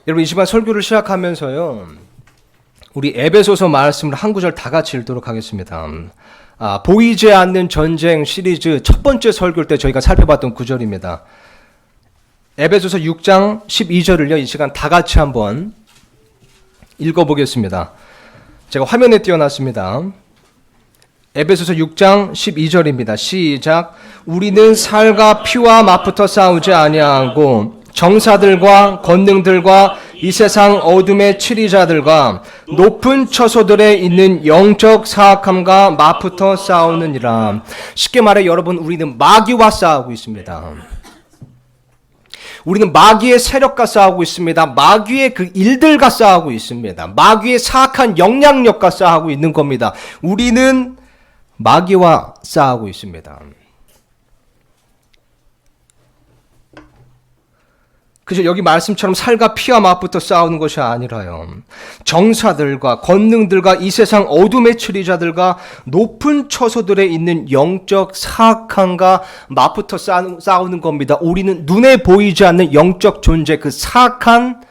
여러분 이 시간 설교를 시작하면서요, 우리 에베소서 말씀을 한 구절 다 같이 읽도록 하겠습니다. 보이지 않는 전쟁 시리즈 첫 번째 설교 때 저희가 살펴봤던 구절입니다. 에베소서 6장 12절을요 이 시간 다 같이 한번 읽어보겠습니다. 제가 화면에 띄워놨습니다. 에베소서 6장 12절입니다. 시작. 우리는 살과 피와 맛부터 싸우지 아니하고 정사들과 권능들과 이 세상 어둠의 치리자들과 높은 처소들에 있는 영적 사악함과 맛부터 싸우느니라. 쉽게 말해 여러분, 우리는 마귀와 싸우고 있습니다. 우리는 마귀의 세력과 싸우고 있습니다. 마귀의 그 일들과 싸우고 있습니다. 마귀의 사악한 영향력과 싸우고 있는 겁니다. 우리는 마귀와 싸우고 있습니다. 그죠? 여기 말씀처럼 살과 피와 맛부터 싸우는 것이 아니라요, 정사들과 권능들과 이 세상 어둠의 치리자들과 높은 처소들에 있는 영적 사악함과 맛부터 싸우는 겁니다. 우리는 눈에 보이지 않는 영적 존재, 그 사악한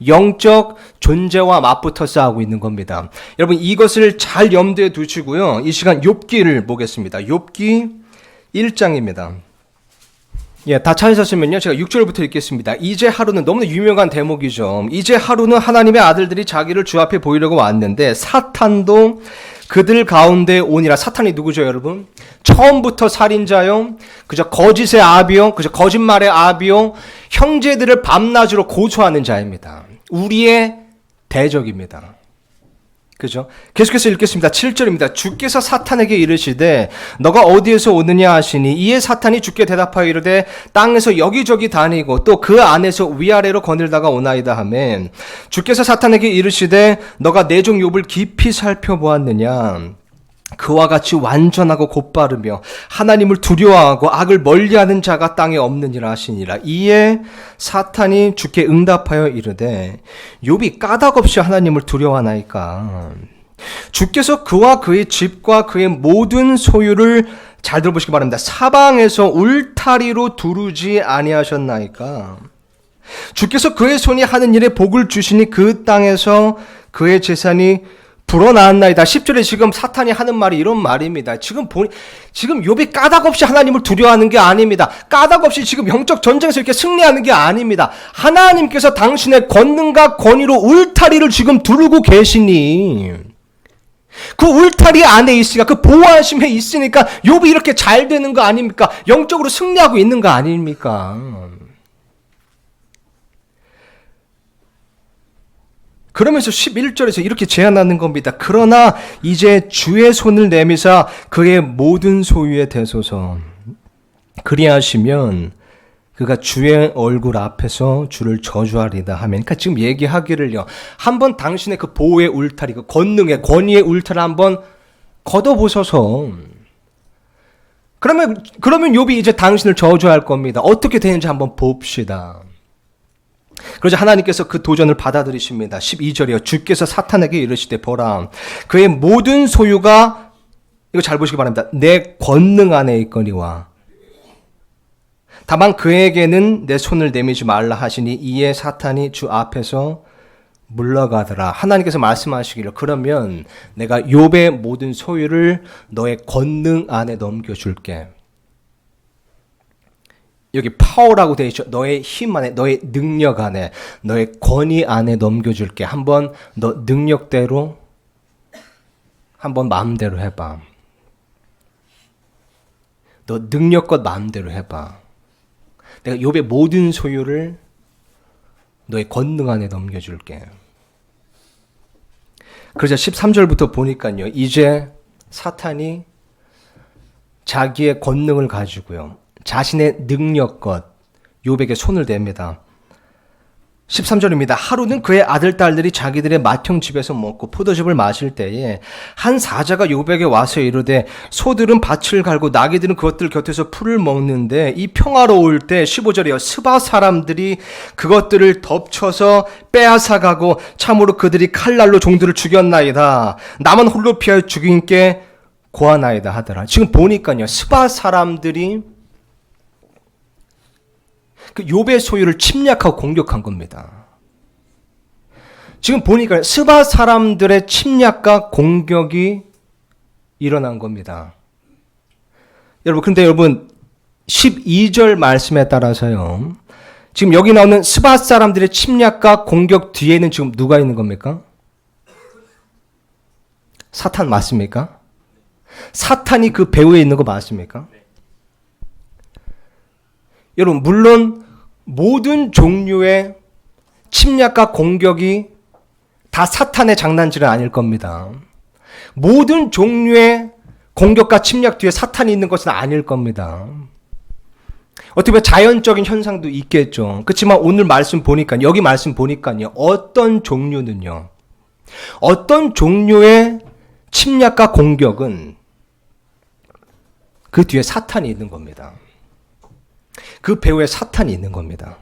영적 존재와 맞붙어 싸우고 있는 겁니다. 여러분 이것을 잘 염두에 두시고요, 이 시간 욥기를 보겠습니다. 욥기 1장입니다. 다 찾으셨으면요, 제가 6절부터 읽겠습니다. 이제 하루는, 너무나 유명한 대목이죠. 이제 하루는 하나님의 아들들이 자기를 주 앞에 보이려고 왔는데 사탄도 그들 가운데 오니라. 사탄이 누구죠, 여러분? 처음부터 살인자요, 그저 거짓의 아비요, 그저 거짓말의 아비요, 형제들을 밤낮으로 고소하는 자입니다. 우리의 대적입니다. 그죠? 계속해서 읽겠습니다. 7절입니다. 주께서 사탄에게 이르시되 너가 어디에서 오느냐 하시니 이에 사탄이 주께 대답하여 이르되 땅에서 여기저기 다니고 또 그 안에서 위아래로 거닐다가 오나이다 하면, 주께서 사탄에게 이르시되 너가 내 종 욥을 깊이 살펴보았느냐? 그와 같이 완전하고 곧바르며 하나님을 두려워하고 악을 멀리하는 자가 땅에 없느니라 하시니라. 이에 사탄이 주께 응답하여 이르되 욥이 까닭없이 하나님을 두려워하나이까? 주께서 그와 그의 집과 그의 모든 소유를, 잘 들어보시기 바랍니다, 사방에서 울타리로 두르지 아니하셨나이까? 주께서 그의 손이 하는 일에 복을 주시니 그 땅에서 그의 재산이 불어나왔나이다. 10절에 지금 사탄이 하는 말이 이런 말입니다. 지금 욥이 까닭없이 하나님을 두려워하는 게 아닙니다. 까닭없이 지금 영적 전쟁에서 이렇게 승리하는 게 아닙니다. 하나님께서 당신의 권능과 권위로 울타리를 지금 두르고 계시니, 그 울타리 안에 있으니까, 그 보호하심에 있으니까 욥이 이렇게 잘 되는 거 아닙니까? 영적으로 승리하고 있는 거 아닙니까? 그러면서 11절에서 이렇게 제안하는 겁니다. 그러나 이제 주의 손을 내미사 그의 모든 소유에 대소서. 그리하시면 그가 주의 얼굴 앞에서 주를 저주하리다 하면, 그러니까 지금 얘기하기를요, 한번 당신의 그 보호의 울타리, 그 권능의 권위의 울타리를 한번 걷어보소서. 그러면 욥이 이제 당신을 저주할 겁니다. 어떻게 되는지 한번 봅시다. 그러자 하나님께서 그 도전을 받아들이십니다. 12절이요. 주께서 사탄에게 이르시되 보라, 그의 모든 소유가, 이거 잘 보시기 바랍니다, 내 권능 안에 있거니와 다만 그에게는 내 손을 내미지 말라 하시니 이에 사탄이 주 앞에서 물러가더라. 하나님께서 말씀하시기를, 그러면 내가 욥의 모든 소유를 너의 권능 안에 넘겨줄게. 여기 파워라고 되어 있죠. 너의 힘 안에, 너의 능력 안에, 너의 권위 안에 넘겨줄게. 한번 너 능력대로, 한번 마음대로 해봐. 너 능력껏 마음대로 해봐. 내가 욥의 모든 소유를 너의 권능 안에 넘겨줄게. 그러자 13절부터 보니까요, 이제 사탄이 자기의 권능을 가지고요, 자신의 능력껏 욥에게 손을 댑니다. 13절입니다. 하루는 그의 아들, 딸들이 자기들의 맏형 집에서 먹고 포도즙을 마실 때에 한 사자가 욥에게 와서 이르되 소들은 밭을 갈고 나귀들은 그것들 곁에서 풀을 먹는데 이 평화로울 때, 15절이요, 스바 사람들이 그것들을 덮쳐서 빼앗아가고 참으로 그들이 칼날로 종들을 죽였나이다. 나만 홀로 피하여 죽인께 고하나이다 하더라. 지금 보니까요, 스바 사람들이 그 욥의 소유를 침략하고 공격한 겁니다. 지금 보니까 스바 사람들의 침략과 공격이 일어난 겁니다. 그런데 여러분 12절 말씀에 따라서요. 지금 여기 나오는 스바 사람들의 침략과 공격 뒤에는 지금 누가 있는 겁니까? 사탄 맞습니까? 사탄이 그 배후에 있는 거 맞습니까? 여러분 물론 모든 종류의 침략과 공격이 다 사탄의 장난질은 아닐 겁니다. 모든 종류의 공격과 침략 뒤에 사탄이 있는 것은 아닐 겁니다. 어떻게 보면 자연적인 현상도 있겠죠. 그렇지만 오늘 말씀 보니까 여기 말씀 보니까요. 어떤 종류는요. 어떤 종류의 침략과 공격은 그 뒤에 사탄이 있는 겁니다. 그 배후에 사탄이 있는 겁니다.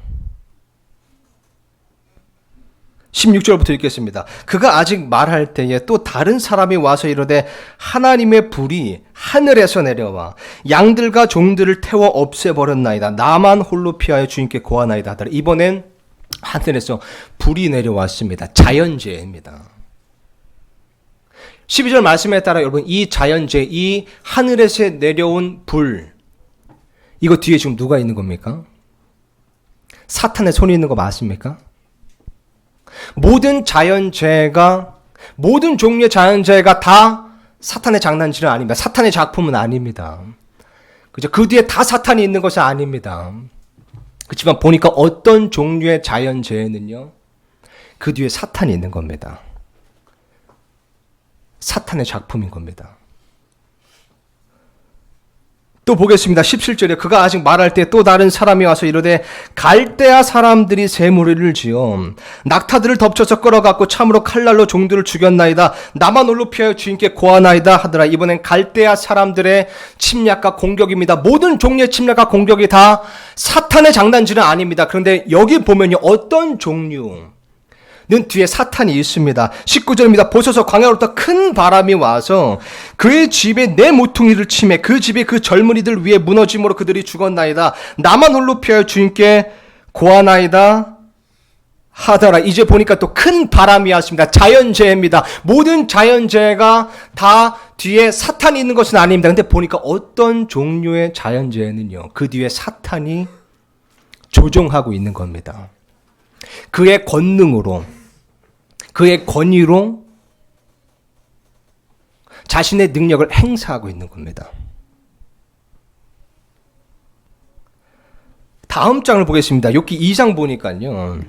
16절부터 읽겠습니다. 그가 아직 말할 때에 또 다른 사람이 와서 이르되 하나님의 불이 하늘에서 내려와 양들과 종들을 태워 없애버렸나이다. 나만 홀로 피하여 주님께 고하나이다 하더라. 이번엔 하늘에서 불이 내려왔습니다. 자연재해입니다. 12절 말씀에 따라 여러분 이 자연재해, 이 하늘에서 내려온 불, 이거 뒤에 지금 누가 있는 겁니까? 사탄의 손이 있는 거 맞습니까? 모든 자연재해가, 모든 종류의 자연재해가 다 사탄의 장난질은 아닙니다. 사탄의 작품은 아닙니다. 그죠? 그 뒤에 다 사탄이 있는 것은 아닙니다. 그렇지만 보니까 어떤 종류의 자연재해는요, 그 뒤에 사탄이 있는 겁니다. 사탄의 작품인 겁니다. 또 보겠습니다. 17절에 그가 아직 말할 때 또 다른 사람이 와서 이르되 갈대아 사람들이 새 무리를 지어 낙타들을 덮쳐서 끌어갖고 참으로 칼날로 종들을 죽였나이다. 나만 홀로 피하여 주님께 고하나이다 하더라. 이번엔 갈대아 사람들의 침략과 공격입니다. 모든 종류의 침략과 공격이 다 사탄의 장난질은 아닙니다. 그런데 여기 보면요. 어떤 종류 는 뒤에 사탄이 있습니다. 19절입니다. 보소서 광야로부터 큰 바람이 와서 그의 집에 내 모퉁이를 치매 그 집이 그 젊은이들 위에 무너짐으로 그들이 죽었나이다. 나만 홀로 피하여 주님께 고하나이다 하더라. 이제 보니까 또 큰 바람이 왔습니다. 자연재해입니다. 모든 자연재해가 다 뒤에 사탄이 있는 것은 아닙니다. 근데 보니까 어떤 종류의 자연재해는요. 그 뒤에 사탄이 조종하고 있는 겁니다. 그의 권능으로, 그의 권위로 자신의 능력을 행사하고 있는 겁니다. 다음 장을 보겠습니다. 욥기 2장 보니까요.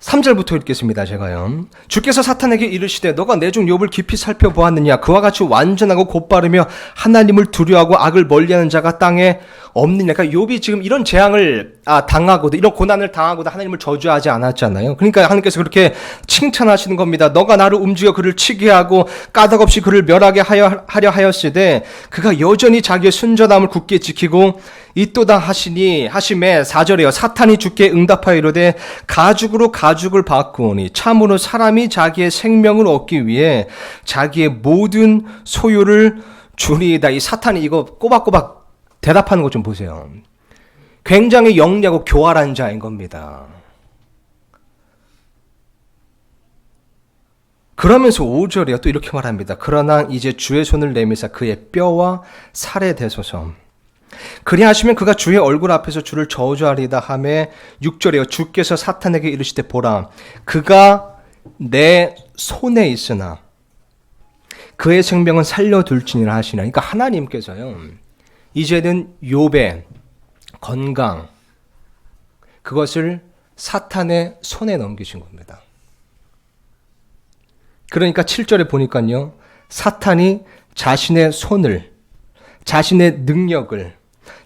3절부터 읽겠습니다. 제가요. 주께서 사탄에게 이르시되 너가 내 종 욥을 깊이 살펴보았느냐. 그와 같이 완전하고 곧바르며 하나님을 두려워하고 악을 멀리하는 자가 땅에 없느냐. 그러니까 욥이 지금 이런 재앙을 당하고도 이런 고난을 당하고도 하나님을 저주하지 않았잖아요. 그러니까 하나님께서 그렇게 칭찬하시는 겁니다. 너가 나를 움직여 그를 치게 하고 까닭없이 그를 멸하게 하려 하였으되 그가 여전히 자기의 순전함을 굳게 지키고 있도다 하시니 하심에 4절에요. 사탄이 주께 응답하여 이르되 가죽으로 가죽을 바꾸오니 참으로 사람이 자기의 생명을 얻기 위해 자기의 모든 소유를 주리이다. 이 사탄이 이거 꼬박꼬박 대답하는 것 좀 보세요. 굉장히 영리하고 교활한 자인 겁니다. 그러면서 5절이요. 또 이렇게 말합니다. 그러나 이제 주의 손을 내미사 그의 뼈와 살에 대소서. 그리하시면 그가 주의 얼굴 앞에서 주를 저주하리다 하매 6절이요. 주께서 사탄에게 이르시되 보라 그가 내 손에 있으나 그의 생명은 살려둘지니라 하시나. 그러니까 하나님께서요. 이제는 욥의 건강 그것을 사탄의 손에 넘기신 겁니다. 그러니까 7절에 보니까요. 사탄이 자신의 손을, 자신의 능력을,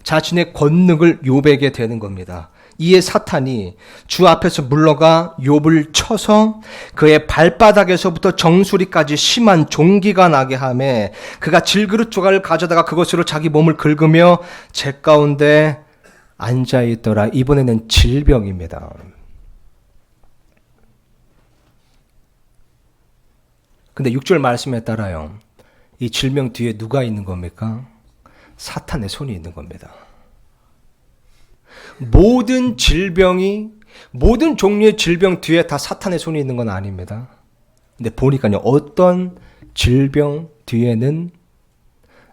자신의 권능을 욥에게 대는 겁니다. 이에 사탄이 주 앞에서 물러가 욥을 쳐서 그의 발바닥에서부터 정수리까지 심한 종기가 나게 하며 그가 질그릇 조각을 가져다가 그것으로 자기 몸을 긁으며 재 가운데 앉아있더라. 이번에는 질병입니다. 근데 6절 말씀에 따라요. 이 질병 뒤에 누가 있는 겁니까? 사탄의 손이 있는 겁니다. 모든 질병이 모든 종류의 질병 뒤에 다 사탄의 손이 있는 건 아닙니다. 근데 보니까요, 어떤 질병 뒤에는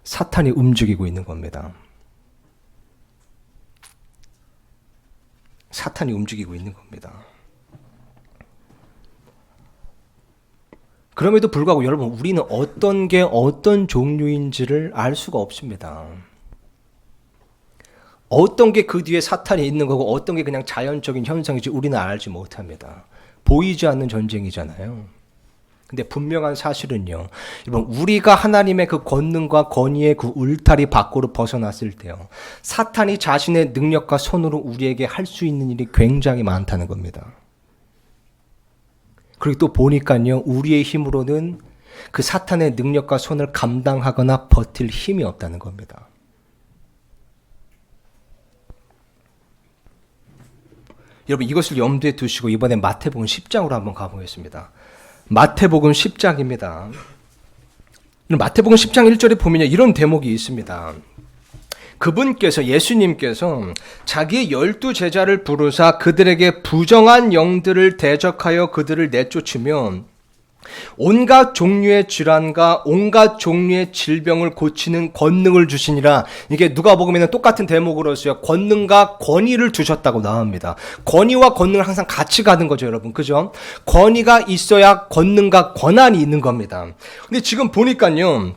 사탄이 움직이고 있는 겁니다. 사탄이 움직이고 있는 겁니다. 그럼에도 불구하고 여러분, 우리는 어떤 게 어떤 종류인지를 알 수가 없습니다. 어떤 게 그 뒤에 사탄이 있는 거고 어떤 게 그냥 자연적인 현상인지 우리는 알지 못합니다. 보이지 않는 전쟁이잖아요. 근데 분명한 사실은요, 여러분, 우리가 하나님의 그 권능과 권위의 그 울타리 밖으로 벗어났을 때요, 사탄이 자신의 능력과 손으로 우리에게 할 수 있는 일이 굉장히 많다는 겁니다. 그리고 또 보니까요, 우리의 힘으로는 그 사탄의 능력과 손을 감당하거나 버틸 힘이 없다는 겁니다. 여러분, 이것을 염두에 두시고 이번에 마태복음 10장으로 한번 가보겠습니다. 마태복음 10장입니다. 마태복음 10장 1절에 보면요, 이런 대목이 있습니다. 그분께서, 예수님께서 자기의 12제자를 부르사 그들에게 부정한 영들을 대적하여 그들을 내쫓으면 온갖 종류의 질환과 온갖 종류의 질병을 고치는 권능을 주시니라. 이게 누가복음에는 똑같은 대목으로서요, 권능과 권위를 주셨다고 나옵니다. 권위와 권능을 항상 같이 가는 거죠, 여러분. 그죠? 권위가 있어야 권능과 권한이 있는 겁니다. 근데 지금 보니까요,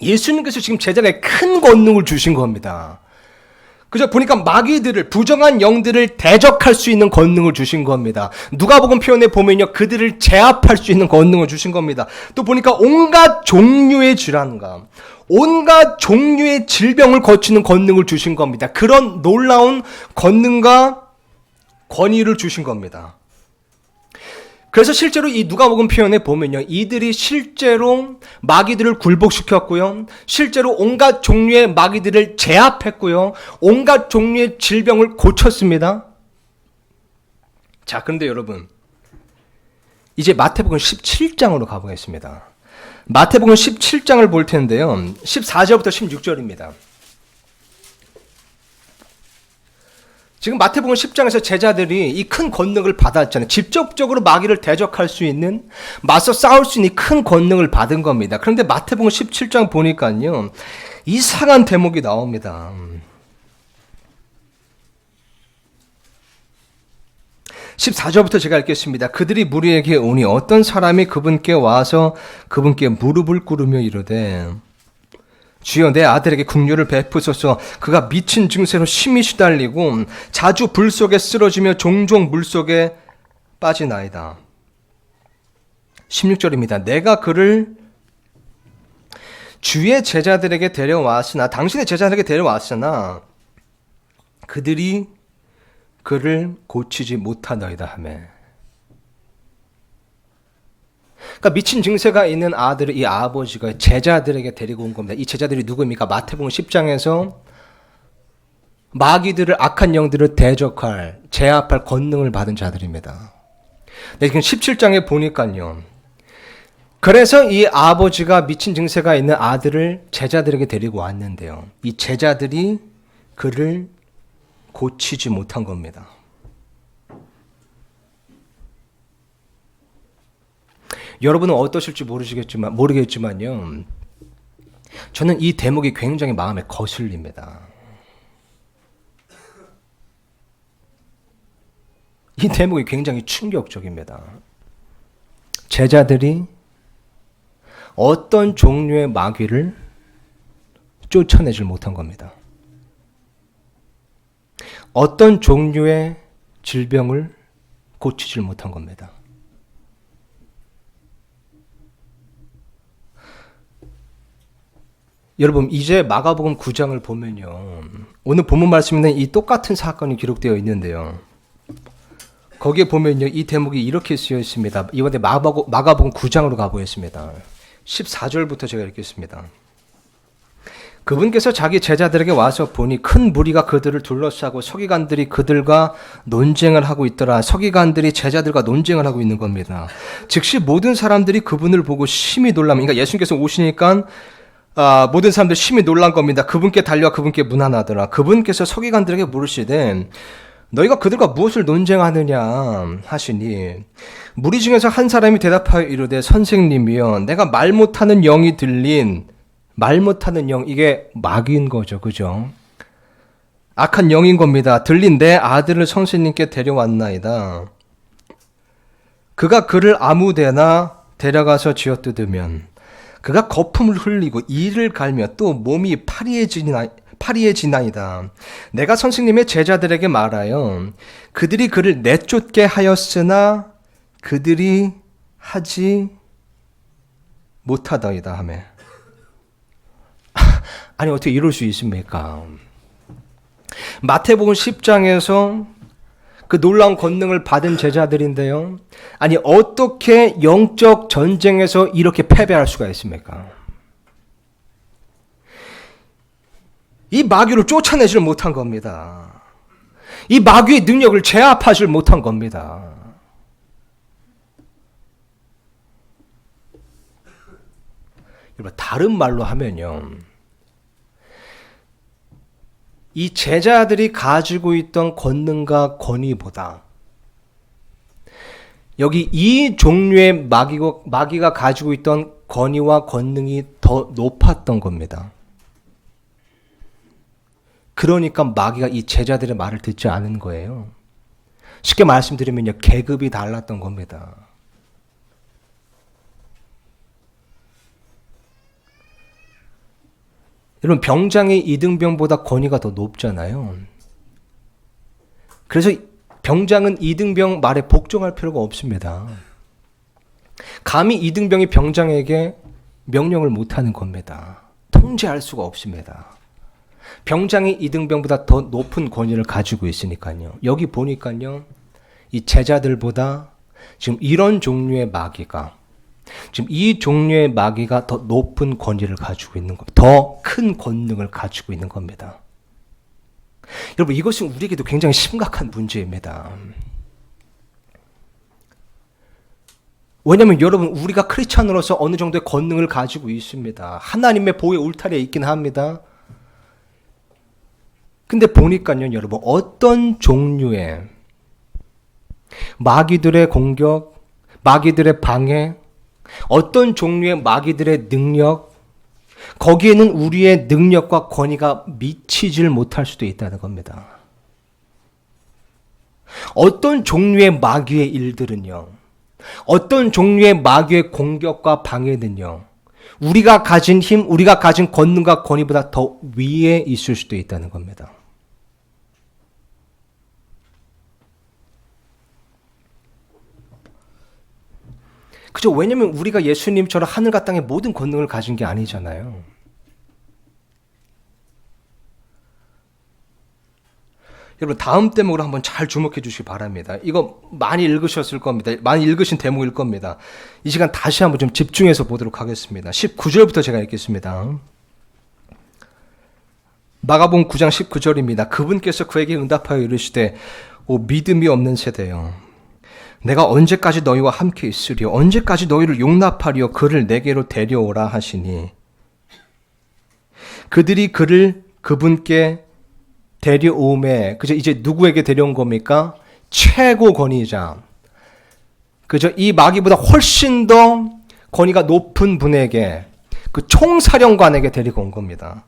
예수님께서 지금 제자에게 큰 권능을 주신 겁니다. 그죠? 보니까 마귀들을, 부정한 영들을 대적할 수 있는 권능을 주신 겁니다. 누가복음 표현에 보면요, 그들을 제압할 수 있는 권능을 주신 겁니다. 또 보니까 온갖 종류의 질환과 온갖 종류의 질병을 거치는 권능을 주신 겁니다. 그런 놀라운 권능과 권위를 주신 겁니다. 그래서 실제로 이 누가복음 표현에 보면요, 이들이 실제로 마귀들을 굴복시켰고요, 실제로 온갖 종류의 마귀들을 제압했고요, 온갖 종류의 질병을 고쳤습니다. 자, 그런데 여러분, 이제 마태복음 17장으로 가보겠습니다. 마태복음 17장을 볼 텐데요, 14절부터 16절입니다. 지금 마태복음 10장에서 제자들이 이 큰 권능을 받았잖아요. 직접적으로 마귀를 대적할 수 있는, 맞서 싸울 수 있는 큰 권능을 받은 겁니다. 그런데 마태복음 17장 보니까요, 이상한 대목이 나옵니다. 14절부터 제가 읽겠습니다. 그들이 무리에게 오니 어떤 사람이 그분께 와서 그분께 무릎을 꿇으며 이르되, 주여, 내 아들에게 긍휼을 베푸소서. 그가 미친 증세로 심히 시달리고 자주 불 속에 쓰러지며 종종 물 속에 빠지나이다. 16절입니다. 내가 그를 주의 제자들에게 데려왔으나, 당신의 제자들에게 데려왔으나 그들이 그를 고치지 못하나이다 하매. 그러니까 미친 증세가 있는 아들을 이 아버지가 제자들에게 데리고 온 겁니다. 이 제자들이 누구입니까? 마태복음 10장에서 마귀들을, 악한 영들을 대적할, 제압할 권능을 받은 자들입니다. 네, 지금 17장에 보니까요, 그래서 이 아버지가 미친 증세가 있는 아들을 제자들에게 데리고 왔는데요, 이 제자들이 그를 고치지 못한 겁니다. 여러분은 어떠실지 모르겠지만요, 저는 이 대목이 굉장히 마음에 거슬립니다. 이 대목이 굉장히 충격적입니다. 제자들이 어떤 종류의 마귀를 쫓아내질 못한 겁니다. 어떤 종류의 질병을 고치질 못한 겁니다. 여러분, 이제 마가복음 9장을 보면요, 오늘 본문 말씀에는 이 똑같은 사건이 기록되어 있는데요, 거기에 보면요, 이 대목이 이렇게 쓰여 있습니다. 이번에 마가복음 9장으로 가보겠습니다. 14절부터 제가 읽겠습니다. 그분께서 자기 제자들에게 와서 보니 큰 무리가 그들을 둘러싸고 서기관들이 그들과 논쟁을 하고 있더라. 서기관들이 제자들과 논쟁을 하고 있는 겁니다. 즉시 모든 사람들이 그분을 보고 심히 놀라면, 그러니까 예수님께서 오시니까 모든 사람들이 심히 놀란 겁니다. 그분께 달려와 그분께 문안하더라. 그분께서 서기관들에게 물으시되, 너희가 그들과 무엇을 논쟁하느냐 하시니 무리 중에서 한 사람이 대답하여 이르되 선생님이여 내가 말 못하는 영이 들린 말 못하는 영 이게 마귀인 거죠. 그죠? 악한 영인 겁니다. 들린 내 아들을 선생님께 데려왔나이다. 그가 그를 아무데나 데려가서 쥐어뜯으면 그가 거품을 흘리고 이를 갈며 또 몸이 파리해지나이다. 내가 선생님의 제자들에게 말하여 그들이 그를 내쫓게 하였으나 그들이 하지 못하더이다 하며. 아니 어떻게 이럴 수 있습니까? 마태복음 10장에서 그 놀라운 권능을 받은 제자들인데요. 아니 어떻게 영적 전쟁에서 이렇게 패배할 수가 있습니까? 이 마귀를 쫓아내질 못한 겁니다. 이 마귀의 능력을 제압하지 못한 겁니다. 여러분 다른 말로 하면요. 이 제자들이 가지고 있던 권능과 권위보다 여기 이 종류의 마귀가 가지고 있던 권위와 권능이 더 높았던 겁니다. 그러니까 마귀가 이 제자들의 말을 듣지 않은 거예요. 쉽게 말씀드리면요. 계급이 달랐던 겁니다. 여러분 병장의 이등병보다 권위가 더 높잖아요. 그래서 병장은 이등병 말에 복종할 필요가 없습니다. 감히 이등병이 병장에게 명령을 못하는 겁니다. 통제할 수가 없습니다. 병장이 이등병보다 더 높은 권위를 가지고 있으니까요. 여기 보니까요. 이 제자들보다 지금 이런 종류의 마귀가 지금 이 종류의 마귀가 더 높은 권위를 가지고 있는 겁니다. 더 큰 권능을 가지고 있는 겁니다. 여러분 이것은 우리에게도 굉장히 심각한 문제입니다. 왜냐하면 여러분 우리가 크리스찬으로서 어느 정도의 권능을 가지고 있습니다. 하나님의 보호의 울타리에 있긴 합니다. 근데 보니까요 여러분 어떤 종류의 마귀들의 공격, 마귀들의 방해, 어떤 종류의 마귀들의 능력, 거기에는 우리의 능력과 권위가 미치질 못할 수도 있다는 겁니다. 어떤 종류의 마귀의 일들은요, 어떤 종류의 마귀의 공격과 방해는요, 우리가 가진 힘, 우리가 가진 권능과 권위보다 더 위에 있을 수도 있다는 겁니다. 그죠? 왜냐면 우리가 예수님처럼 하늘과 땅의 모든 권능을 가진 게 아니잖아요. 여러분 다음 대목으로 한번 잘 주목해 주시기 바랍니다. 이거 많이 읽으셨을 겁니다. 많이 읽으신 대목일 겁니다. 이 시간 다시 한번 좀 집중해서 보도록 하겠습니다. 19절부터 제가 읽겠습니다. 마가복음 9장 19절입니다. 그분께서 그에게 응답하여 이르시되 오 믿음이 없는 세대여 내가 언제까지 너희와 함께 있으리요? 언제까지 너희를 용납하리요? 그를 내게로 데려오라 하시니 그들이 그를 그분께 데려오매 그저 이제 누구에게 데려온 겁니까? 최고 권위자 그저 이 마귀보다 훨씬 더 권위가 높은 분에게 그 총사령관에게 데리고 온 겁니다.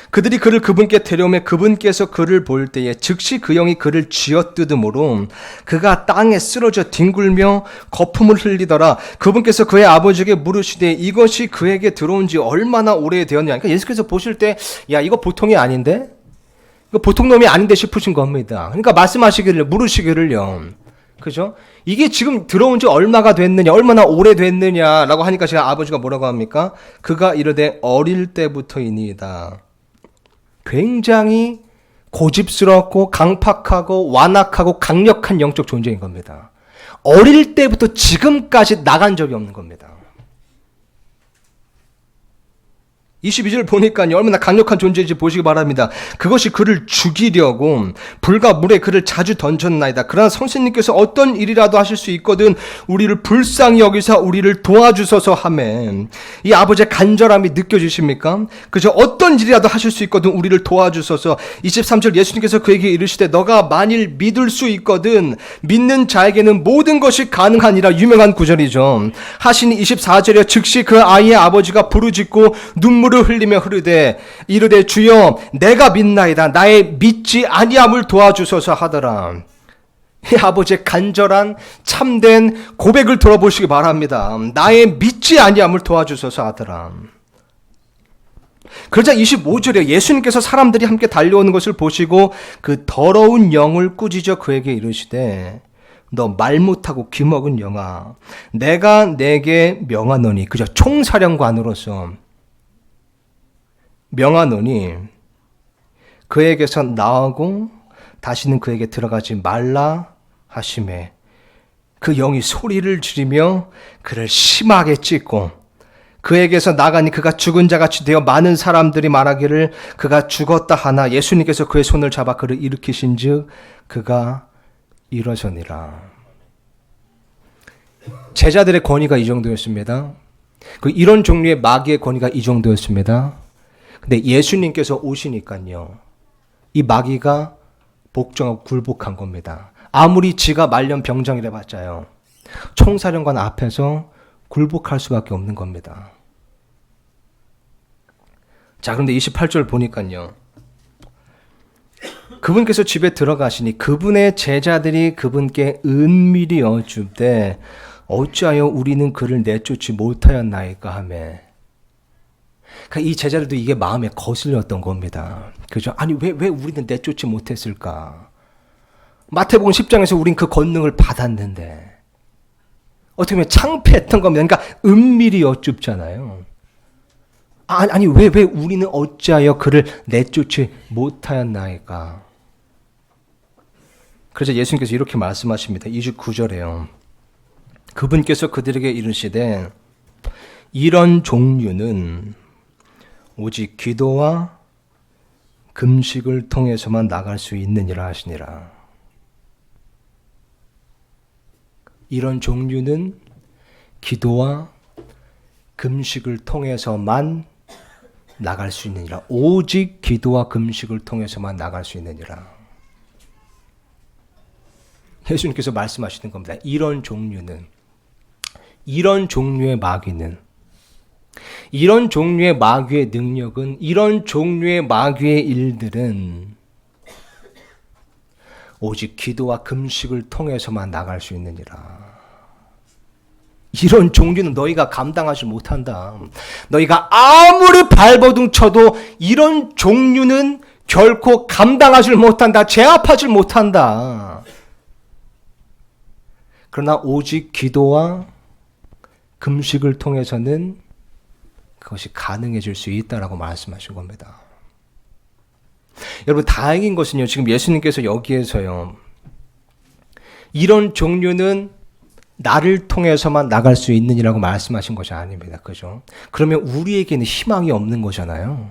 그들이 그를 그분께 데려오매 그분께서 그를 볼 때에 즉시 그 영이 그를 쥐어뜯음으로 그가 땅에 쓰러져 뒹굴며 거품을 흘리더라. 그분께서 그의 아버지에게 물으시되 이것이 그에게 들어온 지 얼마나 오래되었냐. 그러니까 예수께서 보실 때 야 이거 보통이 아닌데? 이거 보통 놈이 아닌데 싶으신 겁니다. 그러니까 말씀하시기를 물으시기를요. 그죠? 이게 지금 들어온 지 얼마가 됐느냐 얼마나 오래됐느냐라고 하니까 제가 아버지가 뭐라고 합니까? 그가 이르되 어릴 때부터이니이다. 굉장히 고집스럽고 강팍하고 완악하고 강력한 영적 존재인 겁니다. 어릴 때부터 지금까지 나간 적이 없는 겁니다. 22절 보니까요, 얼마나 강력한 존재인지 보시기 바랍니다. 그것이 그를 죽이려고 불과 물에 그를 자주 던졌나이다. 그러나 선생님께서 어떤 일이라도 하실 수 있거든 우리를 불쌍히 여기사 우리를 도와주소서 하매. 이 아버지의 간절함이 느껴지십니까? 그저 어떤 일이라도 하실 수 있거든 우리를 도와주소서. 23절 예수님께서 그에게 이르시되 너가 만일 믿을 수 있거든 믿는 자에게는 모든 것이 가능하니라. 유명한 구절이죠. 하시니 24절에 즉시 그 아이의 아버지가 부르짖고 눈물을 흘리며 이르되 주여 내가 믿나이다. 나의 믿지 아니함을 도와주소서 하더라. 이 아버지의 간절한 참된 고백을 들어보시기 바랍니다. 나의 믿지 아니함을 도와주소서 하더라. 그러자 25절에 예수님께서 사람들이 함께 달려오는 것을 보시고 그 더러운 영을 꾸짖어 그에게 이르시되 너 말 못하고 귀먹은 영아, 내가 내게 명하노니, 그저 총사령관으로서 명하노니 그에게서 나오고 다시는 그에게 들어가지 말라 하시매 그 영이 소리를 지르며 그를 심하게 찢고 그에게서 나가니 그가 죽은 자같이 되어 많은 사람들이 말하기를 그가 죽었다 하나 예수님께서 그의 손을 잡아 그를 일으키신즉 그가 일어서니라. 제자들의 권위가 이 정도였습니다. 이런 종류의 마귀의 권위가 이 정도였습니다. 근데 예수님께서 오시니까요, 이 마귀가 복종하고 굴복한 겁니다. 아무리 지가 말년병장이라 봤자요, 총사령관 앞에서 굴복할 수밖에 없는 겁니다. 자, 그런데 28절 보니까요, 그분께서 집에 들어가시니 그분의 제자들이 그분께 은밀히 여쭈되 어찌하여 우리는 그를 내쫓지 못하였나이까 하매. 그러니까 이 제자들도 이게 마음에 거슬렸던 겁니다. 그죠? 아니 왜 우리는 내쫓지 못했을까? 마태복음 10장에서 우린 그 권능을 받았는데 어떻게 보면 창피했던 겁니다. 그러니까 은밀히 여쭙잖아요. 아니 왜 우리는 어찌하여 그를 내쫓지 못하였나이까? 그래서 예수님께서 이렇게 말씀하십니다. 29절에요. 그분께서 그들에게 이르시되 이런 종류는 오직 기도와 금식을 통해서만 나갈 수 있느니라 하시니라. 이런 종류는 기도와 금식을 통해서만 나갈 수 있느니라. 오직 기도와 금식을 통해서만 나갈 수 있느니라. 예수님께서 말씀하시는 겁니다. 이런 종류는, 이런 종류의 마귀는, 이런 종류의 마귀의 능력은, 이런 종류의 마귀의 일들은 오직 기도와 금식을 통해서만 나갈 수 있느니라. 이런 종류는 너희가 감당하지 못한다. 너희가 아무리 발버둥 쳐도 이런 종류는 결코 감당하지 못한다. 제압하지 못한다. 그러나 오직 기도와 금식을 통해서는 그것이 가능해질 수 있다라고 말씀하신 겁니다. 여러분, 다행인 것은요, 지금 예수님께서 여기에서요, 이런 종류는 나를 통해서만 나갈 수 있느니라고 말씀하신 것이 아닙니다. 그죠? 그러면 우리에게는 희망이 없는 거잖아요.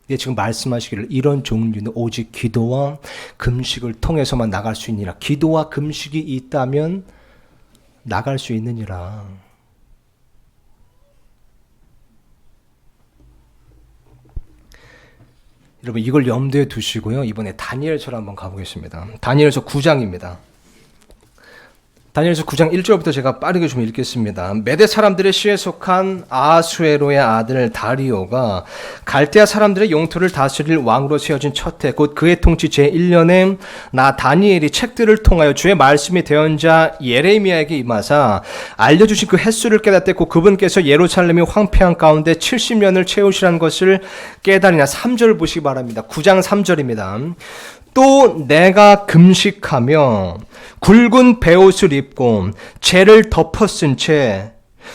근데 지금 말씀하시기를 이런 종류는 오직 기도와 금식을 통해서만 나갈 수 있느니라. 기도와 금식이 있다면 나갈 수 있느니라. 여러분, 이걸 염두에 두시고요. 이번에 다니엘서로 한번 가보겠습니다. 다니엘서 9장입니다. 다니엘서 9장 1절부터 제가 빠르게 좀 읽겠습니다. 메대 사람들의 시에 속한 아수에로의 아들 다리오가 갈대아 사람들의 영토를 다스릴 왕으로 세워진 첫 해, 곧 그의 통치 제1년에 나 다니엘이 책들을 통하여 주의 말씀이 대언 자 예레미야에게 임하사 알려주신 그 횟수를 깨닫되 곧 그분께서 예루살렘이 황폐한 가운데 70년을 채우시라는 것을 깨달으나. 3절 보시기 바랍니다. 9장 3절입니다. 또 내가 금식하며 굵은 베옷을 입고 죄를 덮어쓴 채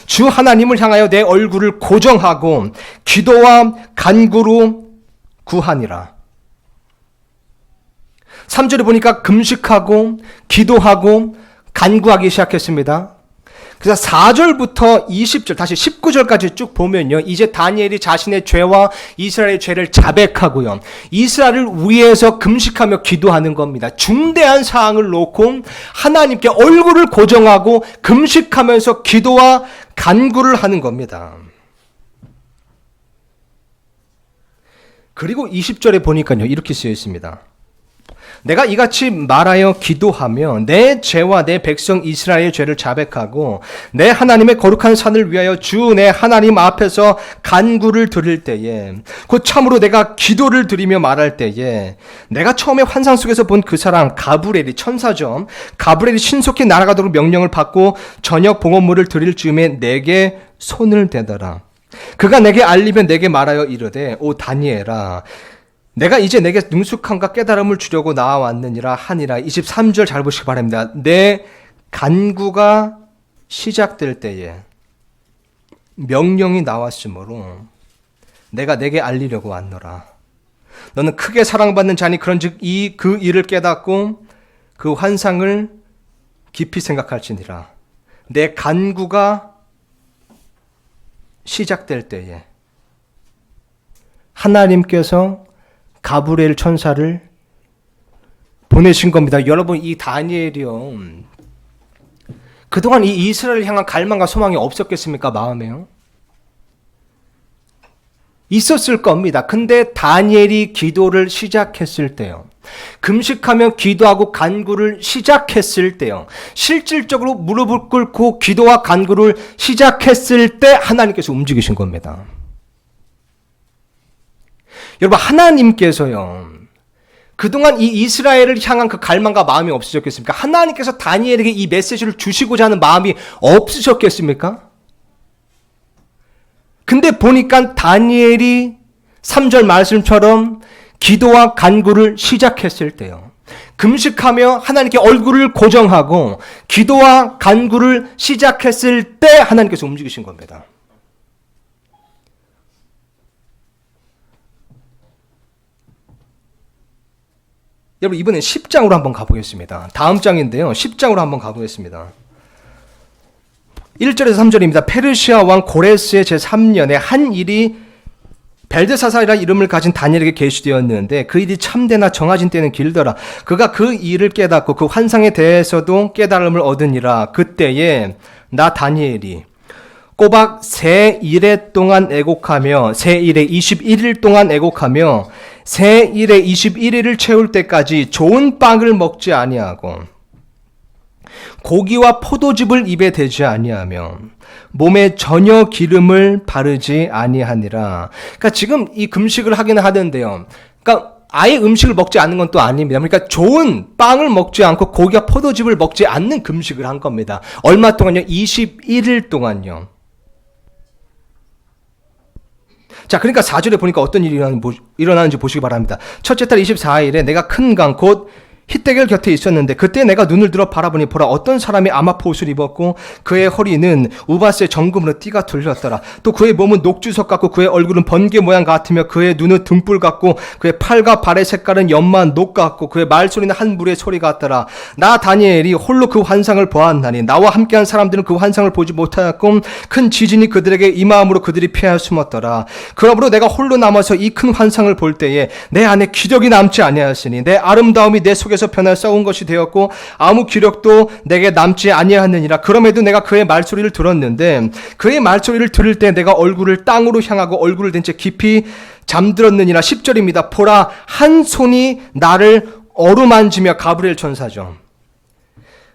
주 하나님을 향하여 내 얼굴을 고정하고 기도와 간구로 구하니라. 3절에 보니까 금식하고 기도하고 간구하기 시작했습니다. 그래서 4절부터 20절, 다시 19절까지 쭉 보면요. 이제 다니엘이 자신의 죄와 이스라엘의 죄를 자백하고요. 이스라엘을 위해서 금식하며 기도하는 겁니다. 중대한 사항을 놓고 하나님께 얼굴을 고정하고 금식하면서 기도와 간구를 하는 겁니다. 그리고 20절에 보니까요. 이렇게 쓰여 있습니다. 내가 이같이 말하여 기도하며 내 죄와 내 백성 이스라엘의 죄를 자백하고 내 하나님의 거룩한 산을 위하여 주 내 하나님 앞에서 간구를 드릴 때에 곧 참으로 내가 기도를 드리며 말할 때에 내가 처음에 환상 속에서 본 그 사람 가브리엘이 천사죠. 가브리엘이 신속히 날아가도록 명령을 받고 저녁 봉헌물을 드릴 즈음에 내게 손을 대더라. 그가 내게 알리며 내게 말하여 이르되 오 다니엘아 내가 이제 내게 능숙함과 깨달음을 주려고 나와왔느니라 하니라. 23절 잘 보시기 바랍니다. 내 간구가 시작될 때에 명령이 나왔으므로 내가 내게 알리려고 왔노라. 너는 크게 사랑받는 자니 그런즉 그 일을 깨닫고 그 환상을 깊이 생각할지니라. 내 간구가 시작될 때에 하나님께서 가브리엘 천사를 보내신 겁니다. 여러분 이 다니엘이요. 그동안 이 이스라엘을 향한 갈망과 소망이 없었겠습니까? 마음에요. 있었을 겁니다. 근데 다니엘이 기도를 시작했을 때요. 금식하며 기도하고 간구를 시작했을 때요. 실질적으로 무릎을 꿇고 기도와 간구를 시작했을 때 하나님께서 움직이신 겁니다. 여러분 하나님께서요. 그동안 이 이스라엘을 향한 그 갈망과 마음이 없으셨겠습니까? 하나님께서 다니엘에게 이 메시지를 주시고자 하는 마음이 없으셨겠습니까? 근데 보니까 다니엘이 3절 말씀처럼 기도와 간구를 시작했을 때요. 금식하며 하나님께 얼굴을 고정하고 기도와 간구를 시작했을 때 하나님께서 움직이신 겁니다. 여러분 이번엔 10장으로 한번 가보겠습니다. 다음 장인데요. 10장으로 한번 가보겠습니다. 1절에서 3절입니다. 페르시아 왕 고레스의 제3년에 한 일이 벨드사살이라는 이름을 가진 다니엘에게 계시되었는데 그 일이 참되나 정하진 때는 길더라. 그가 그 일을 깨닫고 그 환상에 대해서도 깨달음을 얻으니라. 그때에 나 다니엘이 꼬박 새 일해 동안 애곡하며 새 일에 21일 동안 애곡하며 새 일에 21일을 채울 때까지 좋은 빵을 먹지 아니하고 고기와 포도즙을 입에 대지 아니하며 몸에 전혀 기름을 바르지 아니하니라. 그러니까 지금 이 금식을 하기는 하는데요. 그러니까 아예 음식을 먹지 않는 건 또 아닙니다. 그러니까 좋은 빵을 먹지 않고 고기와 포도즙을 먹지 않는 금식을 한 겁니다. 얼마 동안요? 21일 동안요. 자, 그러니까 4절에 보니까 어떤 일이 일어나는지 보시기 바랍니다. 첫째 달 24일에 내가 큰 강 곧 히데겔 곁에 있었는데 그때 내가 눈을 들어 바라보니 보라 어떤 사람이 아마포 옷을 입었고 그의 허리는 우바스의 정금으로 띠가 둘렸더라. 또 그의 몸은 녹주석 같고 그의 얼굴은 번개 모양 같으며 그의 눈은 등불 같고 그의 팔과 발의 색깔은 연마한 녹 같고 그의 말소리는 한 물의 소리 같더라. 나 다니엘이 홀로 그 환상을 보았나니 나와 함께한 사람들은 그 환상을 보지 못하였고 큰 지진이 그들에게 임하므로 그들이 피하여 숨었더라. 그러므로 내가 홀로 남아서 이 큰 환상을 볼 때에 내 안에 기력이 남지 아니하였으니 내 아름다움이 내 속에서 편하여 썩은 것이 되었고 아무 기력도 내게 남지 아니하느니라. 그럼에도 내가 그의 말소리를 들었는데 그의 말소리를 들을 때 내가 얼굴을 땅으로 향하고 얼굴을 댄 채 깊이 잠들었느니라. 10절입니다. 보라 한 손이 나를 어루만지며 가브리엘 천사죠.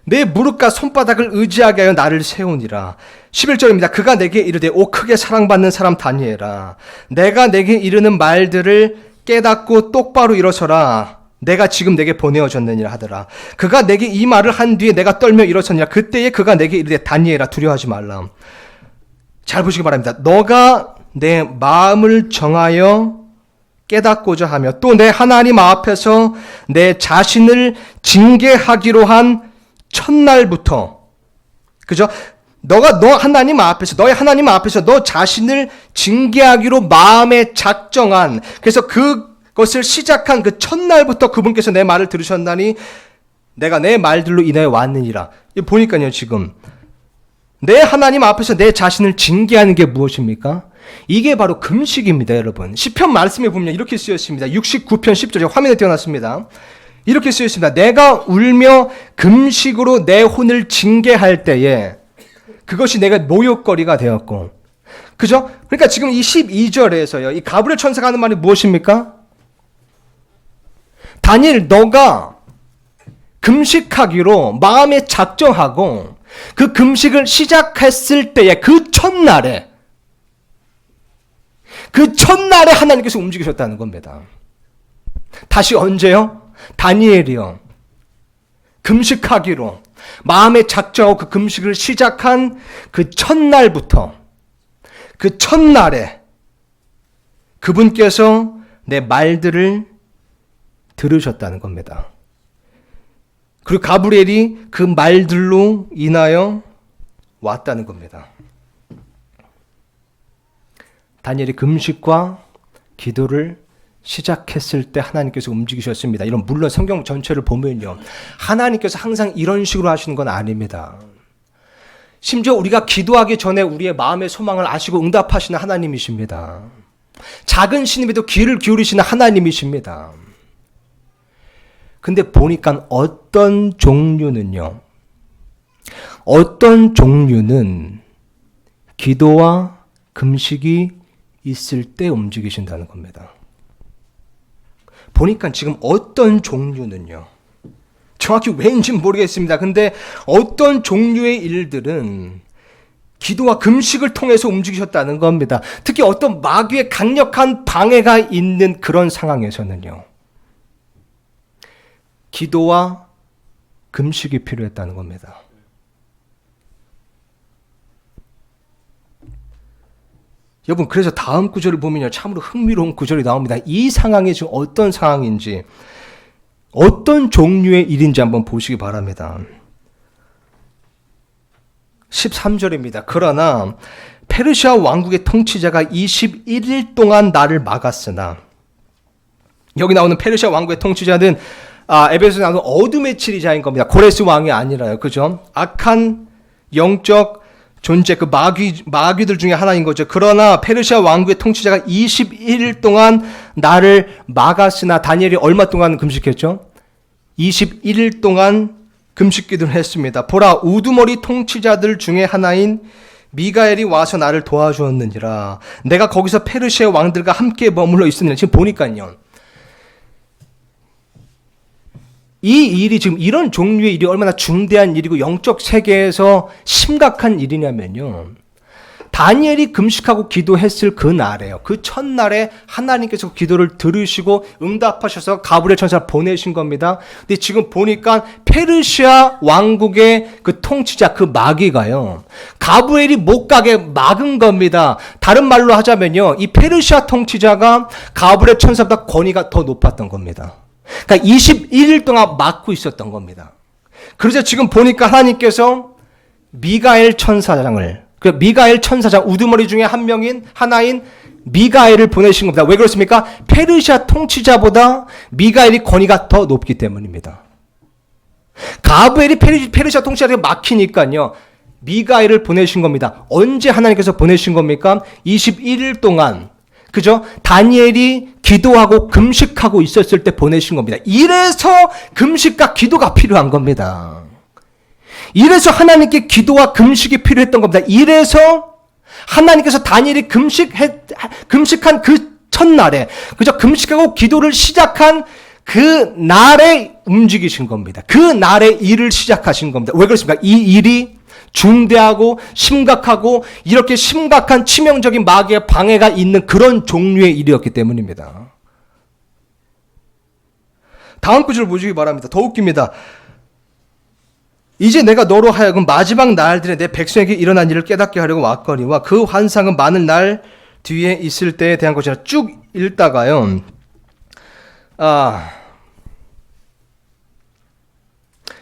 내 무릎과 손바닥을 의지하게 하여 나를 세우니라. 11절입니다. 그가 내게 이르되 오 크게 사랑받는 사람 다니엘아 내가 내게 이르는 말들을 깨닫고 똑바로 일어서라. 내가 지금 내게 보내어졌느니라 하더라. 그가 내게 이 말을 한 뒤에 내가 떨며 일어섰느니라. 그때에 그가 내게 이르되 다니엘아 두려워하지 말라. 잘 보시기 바랍니다. 너가 내 마음을 정하여 깨닫고자 하며 또 내 하나님 앞에서 내 자신을 징계하기로 한 첫날부터 그죠? 너 하나님 앞에서 너의 하나님 앞에서 너 자신을 징계하기로 마음에 작정한 그래서 그것을 시작한 그 첫날부터 그분께서 내 말을 들으셨나니 내가 내 말들로 인하여 왔느니라. 보니까요 지금 내 하나님 앞에서 내 자신을 징계하는 게 무엇입니까? 이게 바로 금식입니다, 여러분. 시편 말씀에 보면 이렇게 쓰였습니다. 69편 10절 화면에 띄워놨습니다. 이렇게 쓰였습니다. 내가 울며 금식으로 내 혼을 징계할 때에 그것이 내가 모욕거리가 되었고, 그죠? 그러니까 지금 이 12절에서요, 이 가브리엘 천사가 하는 말이 무엇입니까? 다니엘, 너가 금식하기로 마음에 작정하고 그 금식을 시작했을 때에 그 첫날에 하나님께서 움직이셨다는 겁니다. 다시 언제요? 다니엘이요. 금식하기로 마음에 작정하고 그 금식을 시작한 그 첫날부터, 그 첫날에 그분께서 내 말들을 들으셨다는 겁니다. 그리고 가브리엘이 그 말들로 인하여 왔다는 겁니다. 다니엘이 금식과 기도를 시작했을 때 하나님께서 움직이셨습니다. 이런 물론 성경 전체를 보면요, 하나님께서 항상 이런 식으로 하시는 건 아닙니다. 심지어 우리가 기도하기 전에 우리의 마음의 소망을 아시고 응답하시는 하나님이십니다. 작은 신임에도 귀를 기울이시는 하나님이십니다. 근데 보니까 어떤 종류는 기도와 금식이 있을 때 움직이신다는 겁니다. 보니까 지금 어떤 종류는요, 정확히 왜인지는 모르겠습니다. 근데 어떤 종류의 일들은 기도와 금식을 통해서 움직이셨다는 겁니다. 특히 어떤 마귀의 강력한 방해가 있는 그런 상황에서는요, 기도와 금식이 필요했다는 겁니다. 여러분, 그래서 다음 구절을 보면요, 참으로 흥미로운 구절이 나옵니다. 이 상황이 지금 어떤 상황인지, 어떤 종류의 일인지 한번 보시기 바랍니다. 13절입니다. 그러나 페르시아 왕국의 통치자가 21일 동안 나를 막았으나, 여기 나오는 페르시아 왕국의 통치자는 에베소에 나오는 어둠의 치리자인 겁니다. 고레스 왕이 아니라요. 그죠? 악한 영적 존재, 그 마귀들 중에 하나인 거죠. 그러나 페르시아 왕국의 통치자가 21일 동안 나를 막았으나, 다니엘이 얼마 동안 금식했죠? 21일 동안 금식 기도를 했습니다. 보라, 우두머리 통치자들 중에 하나인 미가엘이 와서 나를 도와주었느니라. 내가 거기서 페르시아 왕들과 함께 머물러 있으니라. 지금 보니까요, 이 일이 지금 이런 종류의 일이 얼마나 중대한 일이고 영적 세계에서 심각한 일이냐면요, 다니엘이 금식하고 기도했을 그 날에요, 그 첫날에 하나님께서 기도를 들으시고 응답하셔서 가브리엘 천사를 보내신 겁니다. 근데 지금 보니까 페르시아 왕국의 그 통치자, 그 마귀가요, 가브리엘이 못 가게 막은 겁니다. 다른 말로 하자면요, 이 페르시아 통치자가 가브리엘 천사보다 권위가 더 높았던 겁니다. 그러니까 21일 동안 막고 있었던 겁니다. 그래서 지금 보니까 하나님께서 미가엘 천사장, 우두머리 중에 하나인 미가엘을 보내신 겁니다. 왜 그렇습니까? 페르시아 통치자보다 미가엘이 권위가 더 높기 때문입니다. 가브리엘이 페르시아 통치자에게 막히니까요, 미가엘을 보내신 겁니다. 언제 하나님께서 보내신 겁니까? 21일 동안, 그죠? 다니엘이 기도하고 금식하고 있었을 때 보내신 겁니다. 이래서 금식과 기도가 필요한 겁니다. 이래서 하나님께 기도와 금식이 필요했던 겁니다. 이래서 하나님께서 다니엘이 금식한 그 첫날에, 그죠? 금식하고 기도를 시작한 그 날에 움직이신 겁니다. 그 날에 일을 시작하신 겁니다. 왜 그렇습니까? 이 일이 중대하고 심각하고 이렇게 심각한 치명적인 마귀의 방해가 있는 그런 종류의 일이었기 때문입니다. 다음 구절을 보시기 바랍니다. 더 웃깁니다. 이제 내가 너로 하여금 마지막 날들에 내 백성에게 일어난 일을 깨닫게 하려고 왔거니와 그 환상은 많은 날 뒤에 있을 때에 대한 것이라. 쭉 읽다가요,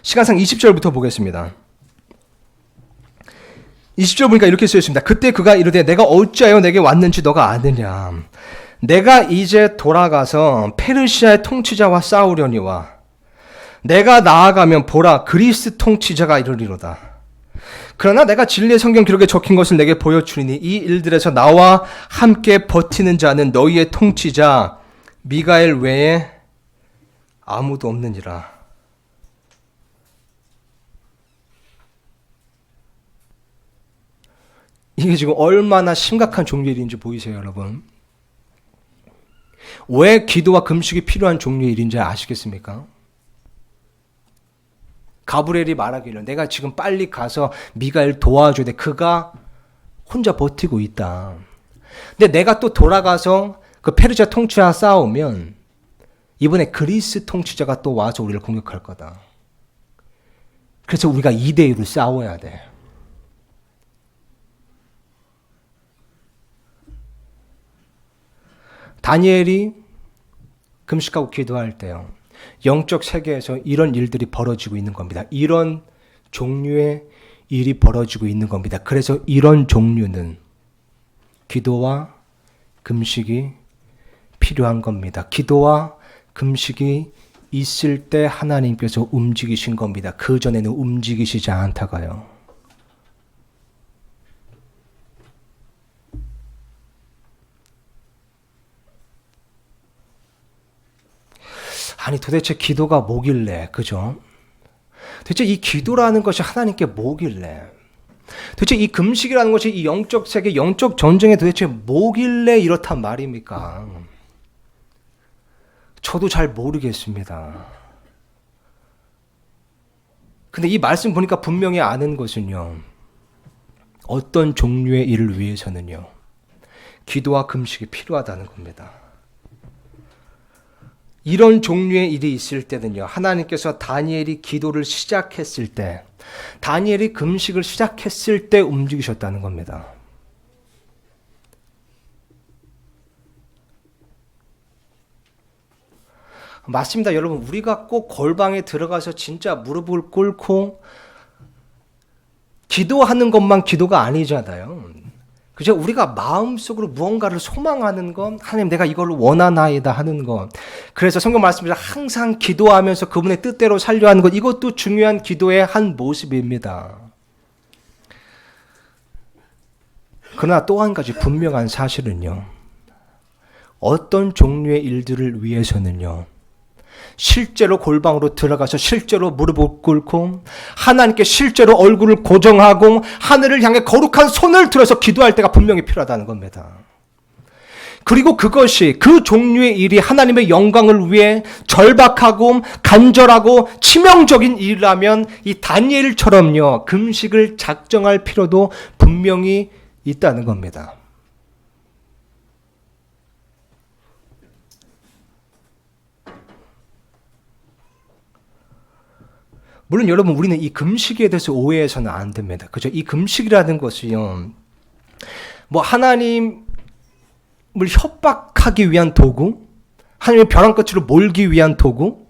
시간상 20절부터 보겠습니다. 20절 보니까 이렇게 쓰여있습니다. 그때 그가 이르되 내가 어찌하여 내게 왔는지 너가 아느냐. 내가 이제 돌아가서 페르시아의 통치자와 싸우려니와 내가 나아가면 보라 그리스 통치자가 이르리로다. 그러나 내가 진리의 성경 기록에 적힌 것을 내게 보여주리니 이 일들에서 나와 함께 버티는 자는 너희의 통치자 미가엘 외에 아무도 없느니라. 이게 지금 얼마나 심각한 종류의 일인지 보이세요, 여러분? 왜 기도와 금식이 필요한 종류의 일인지 아시겠습니까? 가브리엘이 말하기를 내가 지금 빨리 가서 미가엘 도와줘야 돼. 그가 혼자 버티고 있다. 근데 내가 또 돌아가서 그 페르시아 통치와 싸우면 이번에 그리스 통치자가 또 와서 우리를 공격할 거다. 그래서 우리가 2대1로 싸워야 돼. 다니엘이 금식하고 기도할 때요. 영적 세계에서 이런 일들이 벌어지고 있는 겁니다. 이런 종류의 일이 벌어지고 있는 겁니다. 그래서 이런 종류는 기도와 금식이 필요한 겁니다. 기도와 금식이 있을 때 하나님께서 움직이신 겁니다. 그전에는 움직이시지 않다가요. 아니 도대체 기도가 뭐길래, 그죠? 도대체 이 기도라는 것이 하나님께 뭐길래, 도대체 이 금식이라는 것이 이 영적 세계, 영적 전쟁에 도대체 뭐길래 이렇단 말입니까? 저도 잘 모르겠습니다. 근데 이 말씀 보니까 분명히 아는 것은요, 어떤 종류의 일을 위해서는요, 기도와 금식이 필요하다는 겁니다. 이런 종류의 일이 있을 때는요, 하나님께서 다니엘이 기도를 시작했을 때, 다니엘이 금식을 시작했을 때 움직이셨다는 겁니다. 맞습니다. 여러분, 우리가 꼭 골방에 들어가서 진짜 무릎을 꿇고 기도하는 것만 기도가 아니잖아요. 그죠? 우리가 마음속으로 무언가를 소망하는 건 하나님 내가 이걸 원하나이다 하는 것. 그래서 성경 말씀입니다. 항상 기도하면서 그분의 뜻대로 살려 하는 것. 이것도 중요한 기도의 한 모습입니다. 그러나 또 한 가지 분명한 사실은요. 어떤 종류의 일들을 위해서는요. 실제로 골방으로 들어가서 실제로 무릎을 꿇고 하나님께 실제로 얼굴을 고정하고 하늘을 향해 거룩한 손을 들어서 기도할 때가 분명히 필요하다는 겁니다. 그리고 그것이 그 종류의 일이 하나님의 영광을 위해 절박하고 간절하고 치명적인 일이라면 이 다니엘처럼요 금식을 작정할 필요도 분명히 있다는 겁니다. 물론 여러분 우리는 이 금식에 대해서 오해해서는 안 됩니다. 그죠? 이 금식이라는 것이요. 뭐 하나님을 협박하기 위한 도구, 하나님의 벼랑 끝으로 몰기 위한 도구,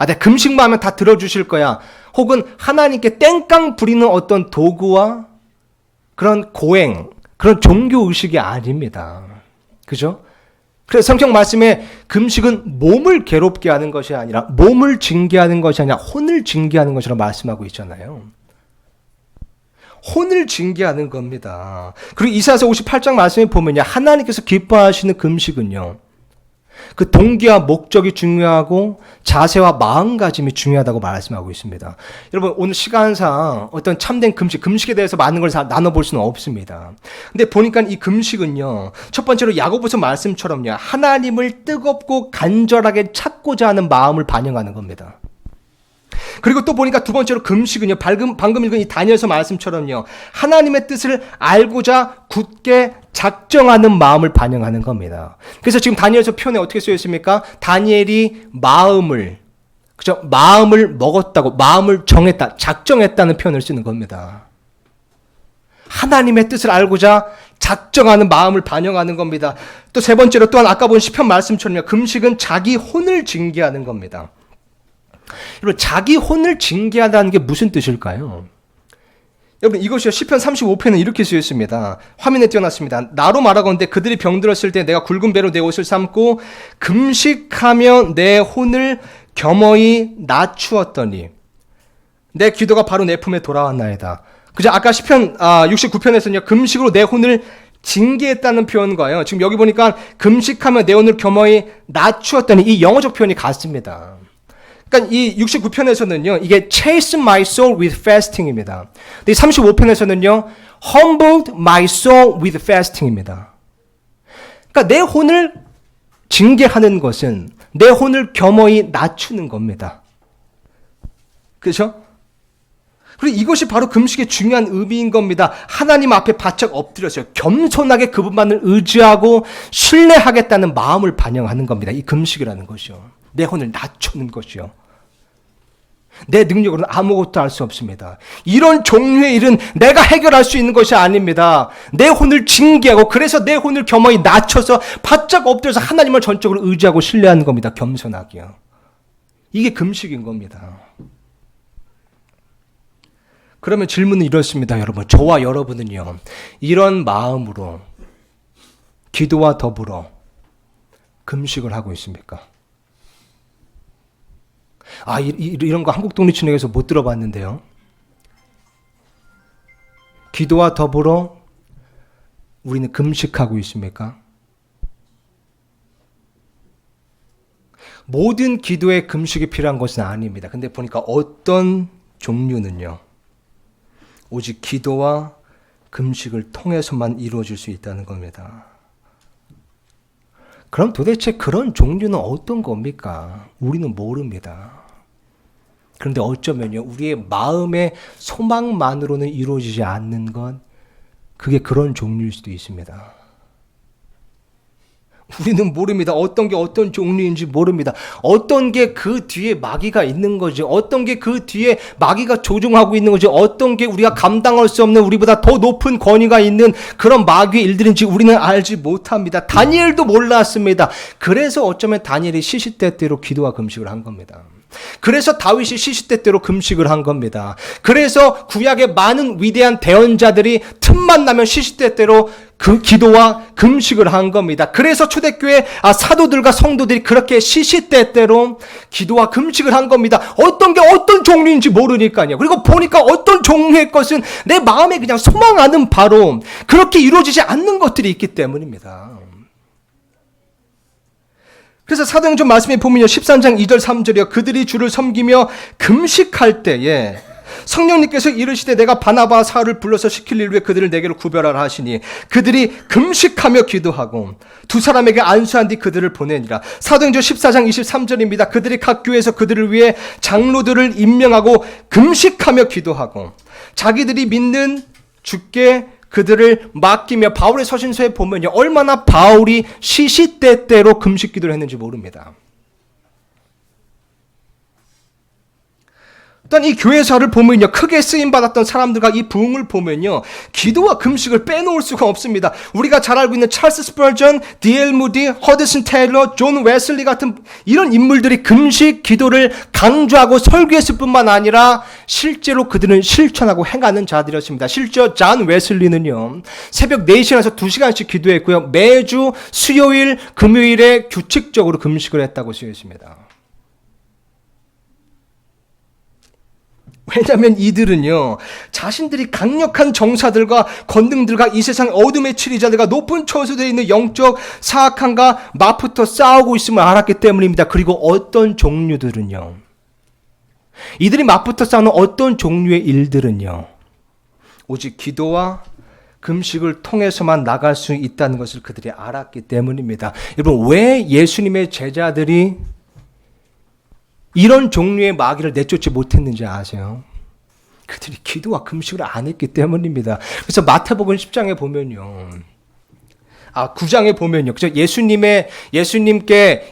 내가 금식만 하면 다 들어주실 거야. 혹은 하나님께 땡깡 부리는 어떤 도구와 그런 고행, 그런 종교의식이 아닙니다. 그죠? 그래서 성경 말씀에 금식은 몸을 괴롭게 하는 것이 아니라 몸을 징계하는 것이 아니라 혼을 징계하는 것이라고 말씀하고 있잖아요. 혼을 징계하는 겁니다. 그리고 이사야서 58장 말씀에 보면요. 하나님께서 기뻐하시는 금식은요. 그 동기와 목적이 중요하고 자세와 마음가짐이 중요하다고 말씀하고 있습니다. 여러분 오늘 시간상 어떤 참된 금식에 대해서 많은 걸 나눠볼 수는 없습니다. 근데 보니까 이 금식은요. 첫 번째로 야고보서 말씀처럼요. 하나님을 뜨겁고 간절하게 찾고자 하는 마음을 반영하는 겁니다. 그리고 또 보니까 두 번째로 금식은요. 방금 읽은 이 다니엘서 말씀처럼요. 하나님의 뜻을 알고자 굳게 작정하는 마음을 반영하는 겁니다. 그래서 지금 다니엘서 표현에 어떻게 쓰여 있습니까? 다니엘이 마음을 먹었다고, 마음을 정했다, 작정했다는 표현을 쓰는 겁니다. 하나님의 뜻을 알고자 작정하는 마음을 반영하는 겁니다. 또 세 번째로 또한 아까 본 시편 말씀처럼요. 금식은 자기 혼을 징계하는 겁니다. 여러분 자기 혼을 징계하다는 게 무슨 뜻일까요? 여러분 이것이요 시편 35편은 이렇게 쓰여 있습니다. 화면에 띄워놨습니다. 나로 말하건대 그들이 병들었을 때 내가 굵은 배로 내 옷을 삼고 금식하며 내 혼을 겸허히 낮추었더니 내 기도가 바로 내 품에 돌아왔나이다. 그죠? 아까 시편 69편에서는요, 금식으로 내 혼을 징계했다는 표현과요. 지금 여기 보니까 금식하며 내 혼을 겸허히 낮추었다는 이 영어적 표현이 같습니다. 그러니까 이 69편에서는요, 이게 chase my soul with fasting입니다. 근데 35편에서는요, humbled my soul with fasting입니다. 그러니까 내 혼을 징계하는 것은 내 혼을 겸허히 낮추는 겁니다. 그렇죠? 그리고 이것이 바로 금식의 중요한 의미인 겁니다. 하나님 앞에 바짝 엎드려서 겸손하게 그분만을 의지하고 신뢰하겠다는 마음을 반영하는 겁니다. 이 금식이라는 것이요. 내 혼을 낮추는 것이요. 내 능력으로는 아무것도 할 수 없습니다. 이런 종류의 일은 내가 해결할 수 있는 것이 아닙니다. 내 혼을 징계하고 그래서 내 혼을 겸허히 낮춰서 바짝 엎드려서 하나님을 전적으로 의지하고 신뢰하는 겁니다. 겸손하게요. 이게 금식인 겁니다. 그러면 질문은 이렇습니다, 여러분. 저와 여러분은요, 이런 마음으로 기도와 더불어 금식을 하고 있습니까? 이런 거 한국 독립진흥에서 못 들어봤는데요. 기도와 더불어 우리는 금식하고 있습니까? 모든 기도에 금식이 필요한 것은 아닙니다. 근데 보니까 어떤 종류는요, 오직 기도와 금식을 통해서만 이루어질 수 있다는 겁니다. 그럼 도대체 그런 종류는 어떤 겁니까? 우리는 모릅니다. 그런데 어쩌면요, 우리의 마음의 소망만으로는 이루어지지 않는 것, 그게 그런 종류일 수도 있습니다. 우리는 모릅니다. 어떤 게 어떤 종류인지 모릅니다. 어떤 게 그 뒤에 마귀가 있는 거지, 어떤 게 그 뒤에 마귀가 조종하고 있는 거지, 어떤 게 우리가 감당할 수 없는 우리보다 더 높은 권위가 있는 그런 마귀의 일들인지 우리는 알지 못합니다. 다니엘도 몰랐습니다. 그래서 어쩌면 다니엘이 시시때때로 기도와 금식을 한 겁니다. 그래서 다윗이 시시때때로 금식을 한 겁니다. 그래서 구약의 많은 위대한 대언자들이 틈만 나면 시시때때로 그 기도와 금식을 한 겁니다. 그래서 초대교회 사도들과 성도들이 그렇게 시시때때로 기도와 금식을 한 겁니다. 어떤 게 어떤 종류인지 모르니까요. 그리고 보니까 어떤 종류의 것은 내 마음에 그냥 소망하는 바로 그렇게 이루어지지 않는 것들이 있기 때문입니다. 그래서 사도행전 말씀에 보면요, 13장 2절 3절이요, 그들이 주를 섬기며 금식할 때에 성령님께서 이르시되 내가 바나바와 사울을 불러서 시킬 일 위해 그들을 내게로 구별하라 하시니 그들이 금식하며 기도하고 두 사람에게 안수한 뒤 그들을 보내니라. 사도행전 14장 23절입니다. 그들이 각 교회에서 그들을 위해 장로들을 임명하고 금식하며 기도하고 자기들이 믿는 주께 그들을 맡기며, 바울의 서신서에 보면요, 얼마나 바울이 시시때때로 금식 기도를 했는지 모릅니다. 일단 이 교회사를 보면요, 크게 쓰임받았던 사람들과 이 부흥을 보면요, 기도와 금식을 빼놓을 수가 없습니다. 우리가 잘 알고 있는 찰스 스펄전, D.L. 무디, 허드슨 테일러, 존 웨슬리 같은 이런 인물들이 금식 기도를 강조하고 설교했을 뿐만 아니라 실제로 그들은 실천하고 행하는 자들이었습니다. 실제 존 웨슬리는요, 새벽 4시간에서 2시간씩 기도했고요, 매주 수요일, 금요일에 규칙적으로 금식을 했다고 쓰여 있습니다. 왜냐하면 이들은요, 자신들이 강력한 정사들과 권능들과 이 세상 어둠의 치리자들과 높은 처소되어 있는 영적 사악함과 맞붙어 싸우고 있음을 알았기 때문입니다. 그리고 어떤 종류들은요, 이들이 맞붙어 싸우는 어떤 종류의 일들은요, 오직 기도와 금식을 통해서만 나갈 수 있다는 것을 그들이 알았기 때문입니다. 여러분, 왜 예수님의 제자들이 이런 종류의 마귀를 내쫓지 못했는지 아세요? 그들이 기도와 금식을 안 했기 때문입니다. 그래서 마태복음 10장에 보면요, 9장에 보면요, 그죠? 예수님께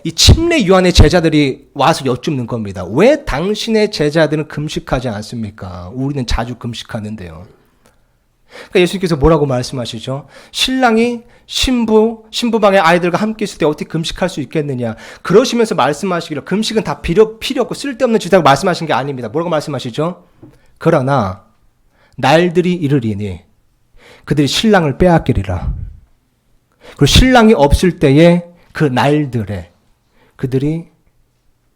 이 침례 요한의 제자들이 와서 여쭙는 겁니다. 왜 당신의 제자들은 금식하지 않습니까? 우리는 자주 금식하는데요. 그러니까 예수님께서 뭐라고 말씀하시죠? 신랑이 신부방의 아이들과 함께 있을 때 어떻게 금식할 수 있겠느냐? 그러시면서 말씀하시기를 금식은 다 필요 없고 쓸데없는 짓이라고 말씀하신 게 아닙니다. 뭐라고 말씀하시죠? 그러나 날들이 이르리니 그들이 신랑을 빼앗기리라. 그리고 신랑이 없을 때에 그 날들에 그들이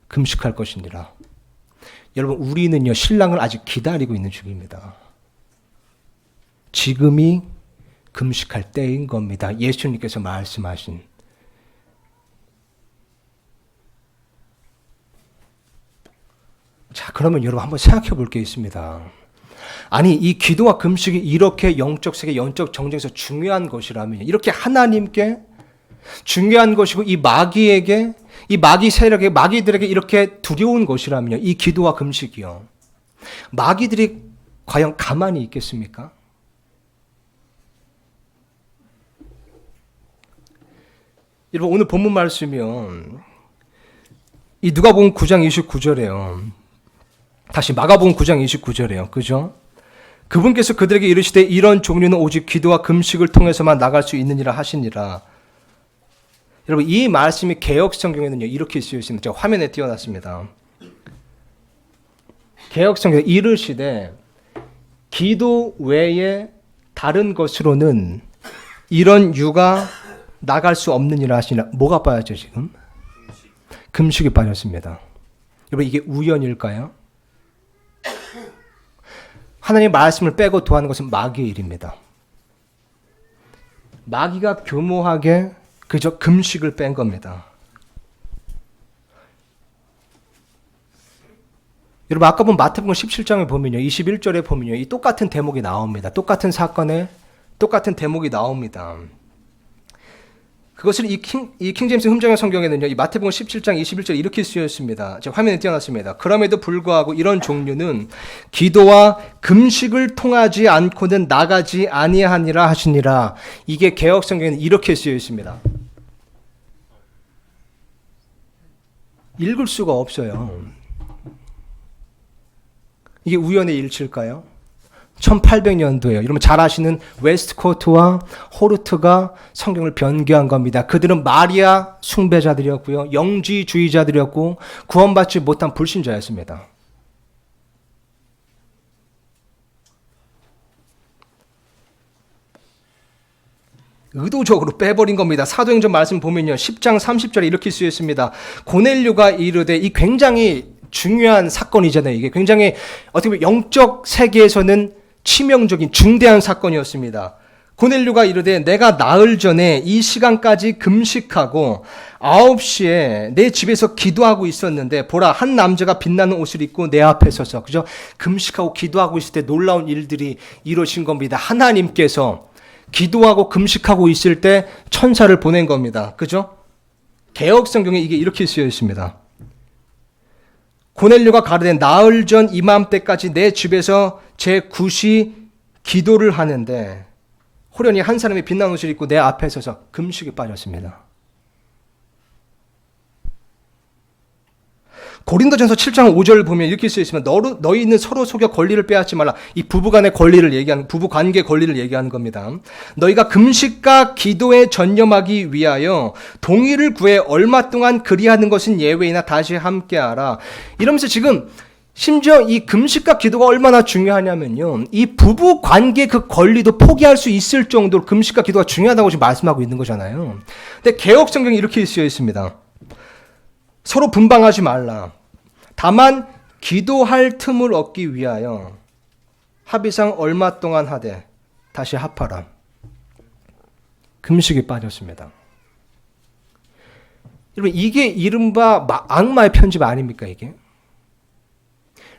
금식할 것이니라. 여러분, 우리는요, 신랑을 아직 기다리고 있는 중입니다. 지금이 금식할 때인 겁니다. 예수님께서 말씀하신. 자, 그러면 여러분 한번 생각해 볼 게 있습니다. 아니, 이 기도와 금식이 이렇게 영적 세계, 영적 정쟁에서 중요한 것이라면, 이렇게 하나님께 중요한 것이고, 이 마귀에게, 이 마귀 세력에, 마귀들에게 이렇게 두려운 것이라면요, 이 기도와 금식이요. 마귀들이 과연 가만히 있겠습니까? 여러분, 오늘 본문 말씀이요, 이 누가복음 9장 29절에요. 다시 마가복음 9장 29절에요. 그죠? 그분께서 그들에게 이르시되 이런 종류는 오직 기도와 금식을 통해서만 나갈 수 있느니라 하시니라. 여러분, 이 말씀이 개역 성경에는요, 이렇게 쓰여 있습니다. 제가 화면에 띄워놨습니다. 개역 성경에 이르시되 기도 외에 다른 것으로는 이런 유가 나갈 수 없느니라 하시니라. 뭐가 빠졌죠, 지금? 금식이 빠졌습니다. 여러분, 이게 우연일까요? 하나님의 말씀을 빼고 도하는 것은 마귀의 일입니다. 마귀가 교모하게 그저 금식을 뺀 겁니다. 여러분, 아까 본 마태복음 17장에 보면요, 21절에 보면요, 이 똑같은 대목이 나옵니다. 똑같은 사건에 똑같은 대목이 나옵니다. 그것을 이 킹제임스 흠정의 성경에는요, 이 마태복음 17장 21절에 이렇게 쓰여 있습니다. 제가 화면에 띄워놨습니다. 그럼에도 불구하고 이런 종류는 기도와 금식을 통하지 않고는 나가지 아니하니라 하시니라. 이게 개역 성경에는 이렇게 쓰여 있습니다. 읽을 수가 없어요. 이게 우연의 일치일까요? 1800년도에요. 여러분 잘 아시는 웨스트코트와 호르트가 성경을 변개한 겁니다. 그들은 마리아 숭배자들이었고요. 영지주의자들이었고 구원받지 못한 불신자였습니다. 의도적으로 빼버린 겁니다. 사도행전 말씀 보면요, 10장 30절에 이렇게 쓰여 있습니다. 고넬료가 이르되, 이 굉장히 중요한 사건이잖아요. 이게 굉장히 어떻게 보면 영적 세계에서는 치명적인 중대한 사건이었습니다. 고넬료가 이르되 내가 나흘 전에 이 시간까지 금식하고 9시에 내 집에서 기도하고 있었는데 보라, 한 남자가 빛나는 옷을 입고 내 앞에 서서, 그죠? 금식하고 기도하고 있을 때 놀라운 일들이 이루어진 겁니다. 하나님께서 기도하고 금식하고 있을 때 천사를 보낸 겁니다. 그죠? 개역 성경에 이게 이렇게 쓰여 있습니다. 고넬료가 가로되 나흘 전 이맘때까지 내 집에서 제 굿이 기도를 하는데 호련히 한 사람이 빛나는 옷을 입고 내 앞에 서서 금식에 빠졌습니다. 고린도전서 7장 5절 보면 이렇게 쓰여 있으면 너희는 서로 속여 권리를 빼앗지 말라. 이 부부간의 권리를 얘기하는, 부부 관계 권리를 얘기하는 겁니다. 너희가 금식과 기도에 전념하기 위하여 동의를 구해 얼마 동안 그리하는 것은 예외이나 다시 함께하라. 이러면서 지금 심지어 이 금식과 기도가 얼마나 중요하냐면요, 이 부부 관계 그 권리도 포기할 수 있을 정도로 금식과 기도가 중요하다고 지금 말씀하고 있는 거잖아요. 근데 개역 성경이 이렇게 쓰여 있습니다. 서로 분방하지 말라. 다만 기도할 틈을 얻기 위하여 합의상 얼마 동안 하되 다시 합하라. 금식에 빠졌습니다. 여러분, 이게 이른바 악마의 편집 아닙니까, 이게?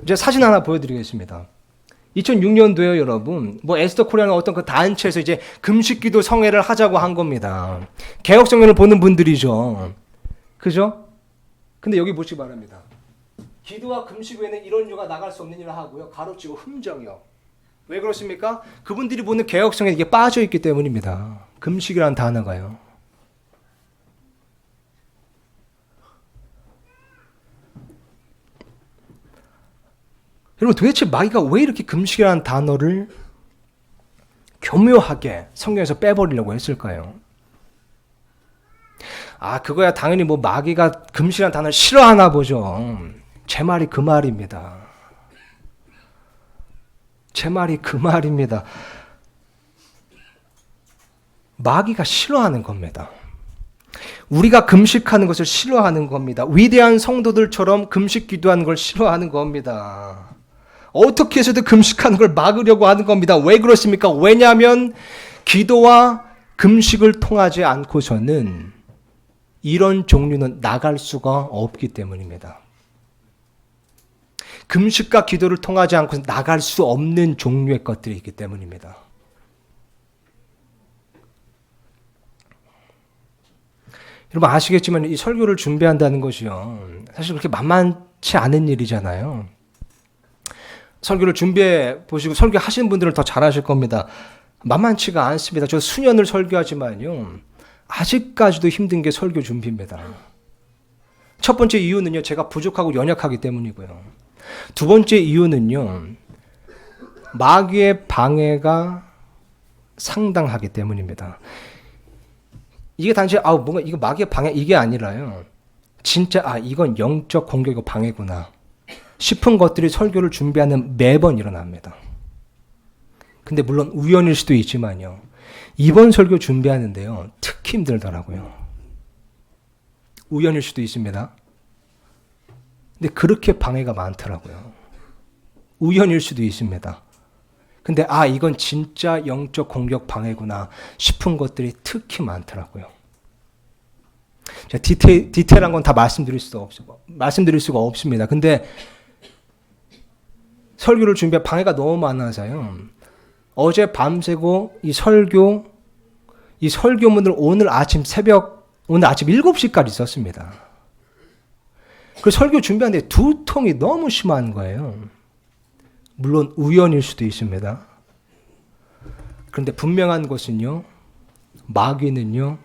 이제 사진 하나 보여드리겠습니다. 2006년도에 여러분, 에스더 코리아는 어떤 그 단체에서 이제 금식기도 성회를 하자고 한 겁니다. 개혁성경을 보는 분들이죠. 그죠? 근데 여기 보시기 바랍니다. 기도와 금식 외에는 이런 유가 나갈 수 없는 일을 하고요. 가로치고 흠정이요. 왜 그렇습니까? 그분들이 보는 개혁성에 이게 빠져 있기 때문입니다. 금식이라는 단어가요. 여러분, 도대체 마귀가 왜 이렇게 금식이라는 단어를 교묘하게 성경에서 빼버리려고 했을까요? 그거야 당연히 마귀가 금식이라는 단어를 싫어하나 보죠. 제 말이 그 말입니다. 제 말이 그 말입니다. 마귀가 싫어하는 겁니다. 우리가 금식하는 것을 싫어하는 겁니다. 위대한 성도들처럼 금식 기도하는 걸 싫어하는 겁니다. 어떻게 해서든 금식하는 걸 막으려고 하는 겁니다. 왜 그렇습니까? 왜냐하면 기도와 금식을 통하지 않고서는 이런 종류는 나갈 수가 없기 때문입니다. 금식과 기도를 통하지 않고서 나갈 수 없는 종류의 것들이 있기 때문입니다. 여러분 아시겠지만 이 설교를 준비한다는 것이요, 사실 그렇게 만만치 않은 일이잖아요. 설교를 준비해 보시고 설교하시는 분들은 더 잘하실 겁니다. 만만치가 않습니다. 저 수년을 설교하지만요, 아직까지도 힘든 게 설교 준비입니다. 첫 번째 이유는요, 제가 부족하고 연약하기 때문이고요. 두 번째 이유는요, 마귀의 방해가 상당하기 때문입니다. 이게 단지 뭔가 이거 마귀의 방해 이게 아니라요, 진짜 이건 영적 공격의 방해구나 싶은 것들이 설교를 준비하는 매번 일어납니다. 근데 물론 우연일 수도 있지만요, 이번 설교 준비하는데요 특히 힘들더라고요. 우연일 수도 있습니다. 근데 그렇게 방해가 많더라고요. 우연일 수도 있습니다. 근데 이건 진짜 영적 공격 방해구나 싶은 것들이 특히 많더라고요. 디테일한 건 다 말씀드릴 수가 없습니다. 근데 설교를 준비해 방해가 너무 많아서요, 어제 밤새고 이 설교문을 오늘 아침 7시까지 썼습니다. 그 설교 준비하는데 두통이 너무 심한 거예요. 물론 우연일 수도 있습니다. 그런데 분명한 것은요, 마귀는요,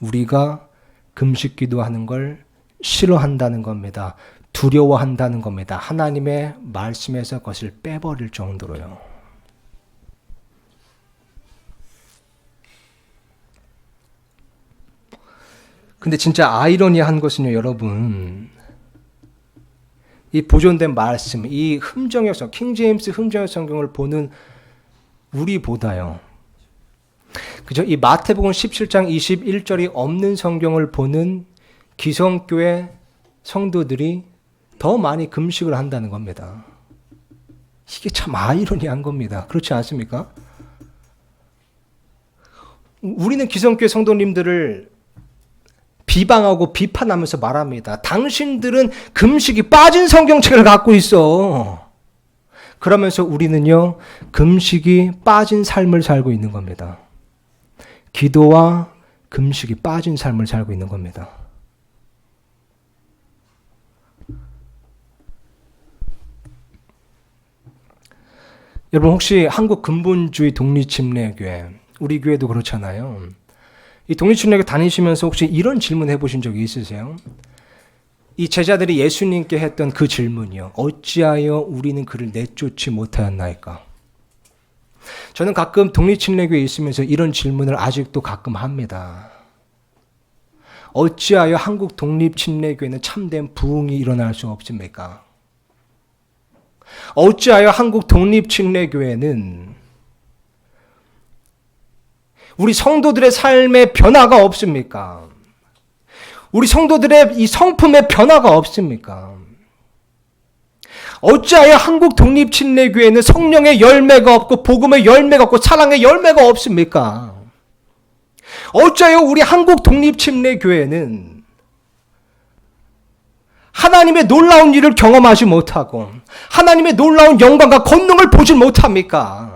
우리가 금식 기도하는 걸 싫어한다는 겁니다. 두려워한다는 겁니다. 하나님의 말씀에서 그것을 빼버릴 정도로요. 근데 진짜 아이러니한 것은요, 여러분, 이 보존된 말씀, 이 흠정역 성경, 킹제임스 흠정역 성경을 보는 우리보다요, 그죠? 이 마태복음 17장 21절이 없는 성경을 보는 기성교회 성도들이 더 많이 금식을 한다는 겁니다. 이게 참 아이러니한 겁니다. 그렇지 않습니까? 우리는 기성교회 성도님들을 비방하고 비판하면서 말합니다. 당신들은 금식이 빠진 성경책을 갖고 있어. 그러면서 우리는요, 금식이 빠진 삶을 살고 있는 겁니다. 기도와 금식이 빠진 삶을 살고 있는 겁니다. 여러분 혹시 한국 근본주의 독립침례교회, 우리 교회도 그렇잖아요. 이 독립침례교회 다니시면서 혹시 이런 질문 해보신 적이 있으세요? 이 제자들이 예수님께 했던 그 질문이요, 어찌하여 우리는 그를 내쫓지 못하였나이까? 저는 가끔 독립침례교회에 있으면서 이런 질문을 아직도 가끔 합니다. 어찌하여 한국 독립침례교회는 참된 부흥이 일어날 수 없습니까? 어찌하여 한국 독립침례교회는 우리 성도들의 삶에 변화가 없습니까? 우리 성도들의 이 성품에 변화가 없습니까? 어찌하여 한국 독립침례교회는 성령의 열매가 없고 복음의 열매가 없고 사랑의 열매가 없습니까? 어찌하여 우리 한국 독립침례교회는 하나님의 놀라운 일을 경험하지 못하고 하나님의 놀라운 영광과 권능을 보지 못합니까?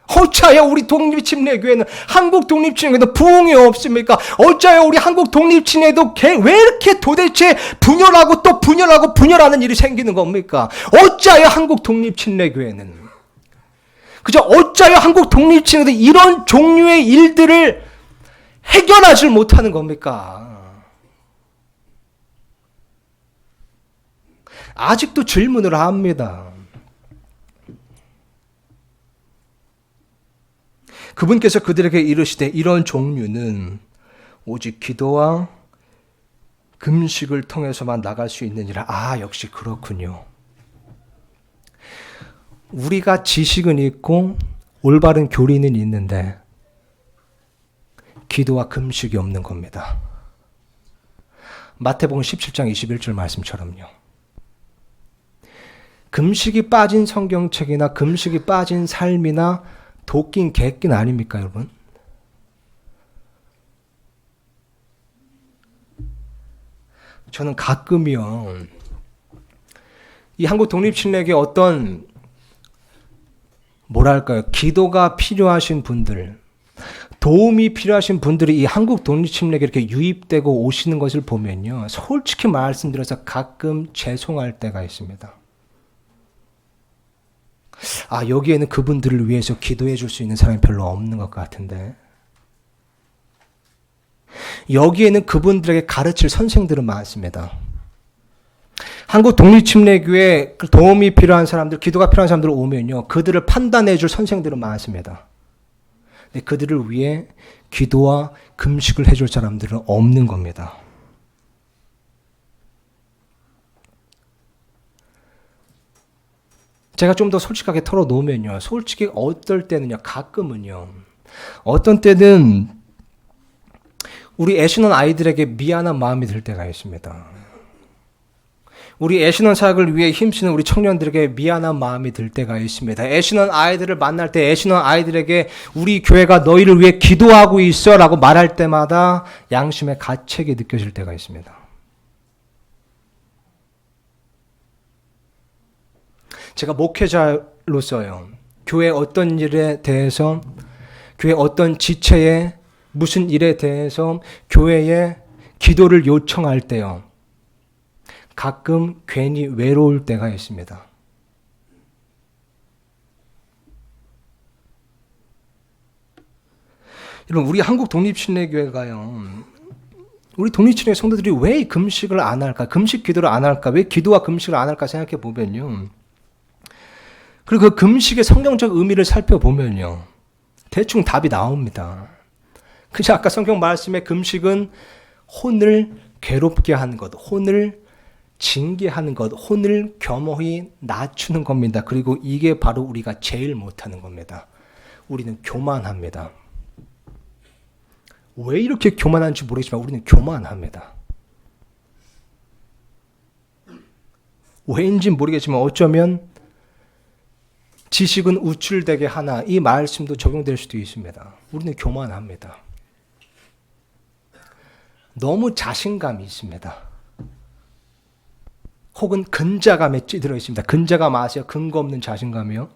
어찌하여 우리 독립침례교회는, 한국 독립침례교회도 부흥이 없습니까? 어찌하여 우리 한국 독립침례도 왜 이렇게 도대체 분열하고 또 분열하고 분열하는 일이 생기는 겁니까? 어찌하여 한국 독립침례교회는, 그저 어찌하여 한국 독립침례도 이런 종류의 일들을 해결하지 못하는 겁니까? 아직도 질문을 합니다. 그분께서 그들에게 이르시되 이런 종류는 오직 기도와 금식을 통해서만 나갈 수 있느니라. 역시 그렇군요. 우리가 지식은 있고 올바른 교리는 있는데 기도와 금식이 없는 겁니다. 마태복음 17장 21절 말씀처럼요. 금식이 빠진 성경책이나 금식이 빠진 삶이나 도끼인 객긴 아닙니까, 여러분? 저는 가끔이요, 이 한국 독립침례교회 어떤 뭐랄까요, 기도가 필요하신 분들, 도움이 필요하신 분들이 이 한국 독립침례교회 이렇게 유입되고 오시는 것을 보면요, 솔직히 말씀드려서 가끔 죄송할 때가 있습니다. 아, 여기에는 그분들을 위해서 기도해 줄 수 있는 사람이 별로 없는 것 같은데, 여기에는 그분들에게 가르칠 선생들은 많습니다. 한국 독립침례교회 도움이 필요한 사람들, 기도가 필요한 사람들 오면요, 그들을 판단해 줄 선생들은 많습니다. 근데 그들을 위해 기도와 금식을 해줄 사람들은 없는 겁니다. 제가 좀 더 솔직하게 털어놓으면요, 솔직히 어떨 때는요, 가끔은요, 어떤 때는 우리 애신원 아이들에게 미안한 마음이 들 때가 있습니다. 우리 애신원 사역을 위해 힘쓰는 우리 청년들에게 미안한 마음이 들 때가 있습니다. 애신원 아이들을 만날 때 애신원 아이들에게 우리 교회가 너희를 위해 기도하고 있어 라고 말할 때마다 양심의 가책이 느껴질 때가 있습니다. 제가 목회자로서요, 교회 어떤 일에 대해서, 교회 어떤 지체에 무슨 일에 대해서 교회에 기도를 요청할 때요, 가끔 괜히 외로울 때가 있습니다. 여러분, 우리 한국 독립침례교회가요, 우리 독립침례 성도들이 왜 금식을 안 할까? 금식 기도를 안 할까? 왜 기도와 금식을 안 할까 생각해 보면요, 그리고 그 금식의 성경적 의미를 살펴보면요, 대충 답이 나옵니다. 그래서 아까 성경 말씀에 금식은 혼을 괴롭게 하는 것, 혼을 징계하는 것, 혼을 겸허히 낮추는 겁니다. 그리고 이게 바로 우리가 제일 못하는 겁니다. 우리는 교만합니다. 왜 이렇게 교만한지 모르겠지만 우리는 교만합니다. 왜인지 모르겠지만 어쩌면 지식은 우쭐되게 하나, 이 말씀도 적용될 수도 있습니다. 우리는 교만합니다. 너무 자신감이 있습니다. 혹은 근자감에 찌들어 있습니다. 근자감 아세요? 근거 없는 자신감이요.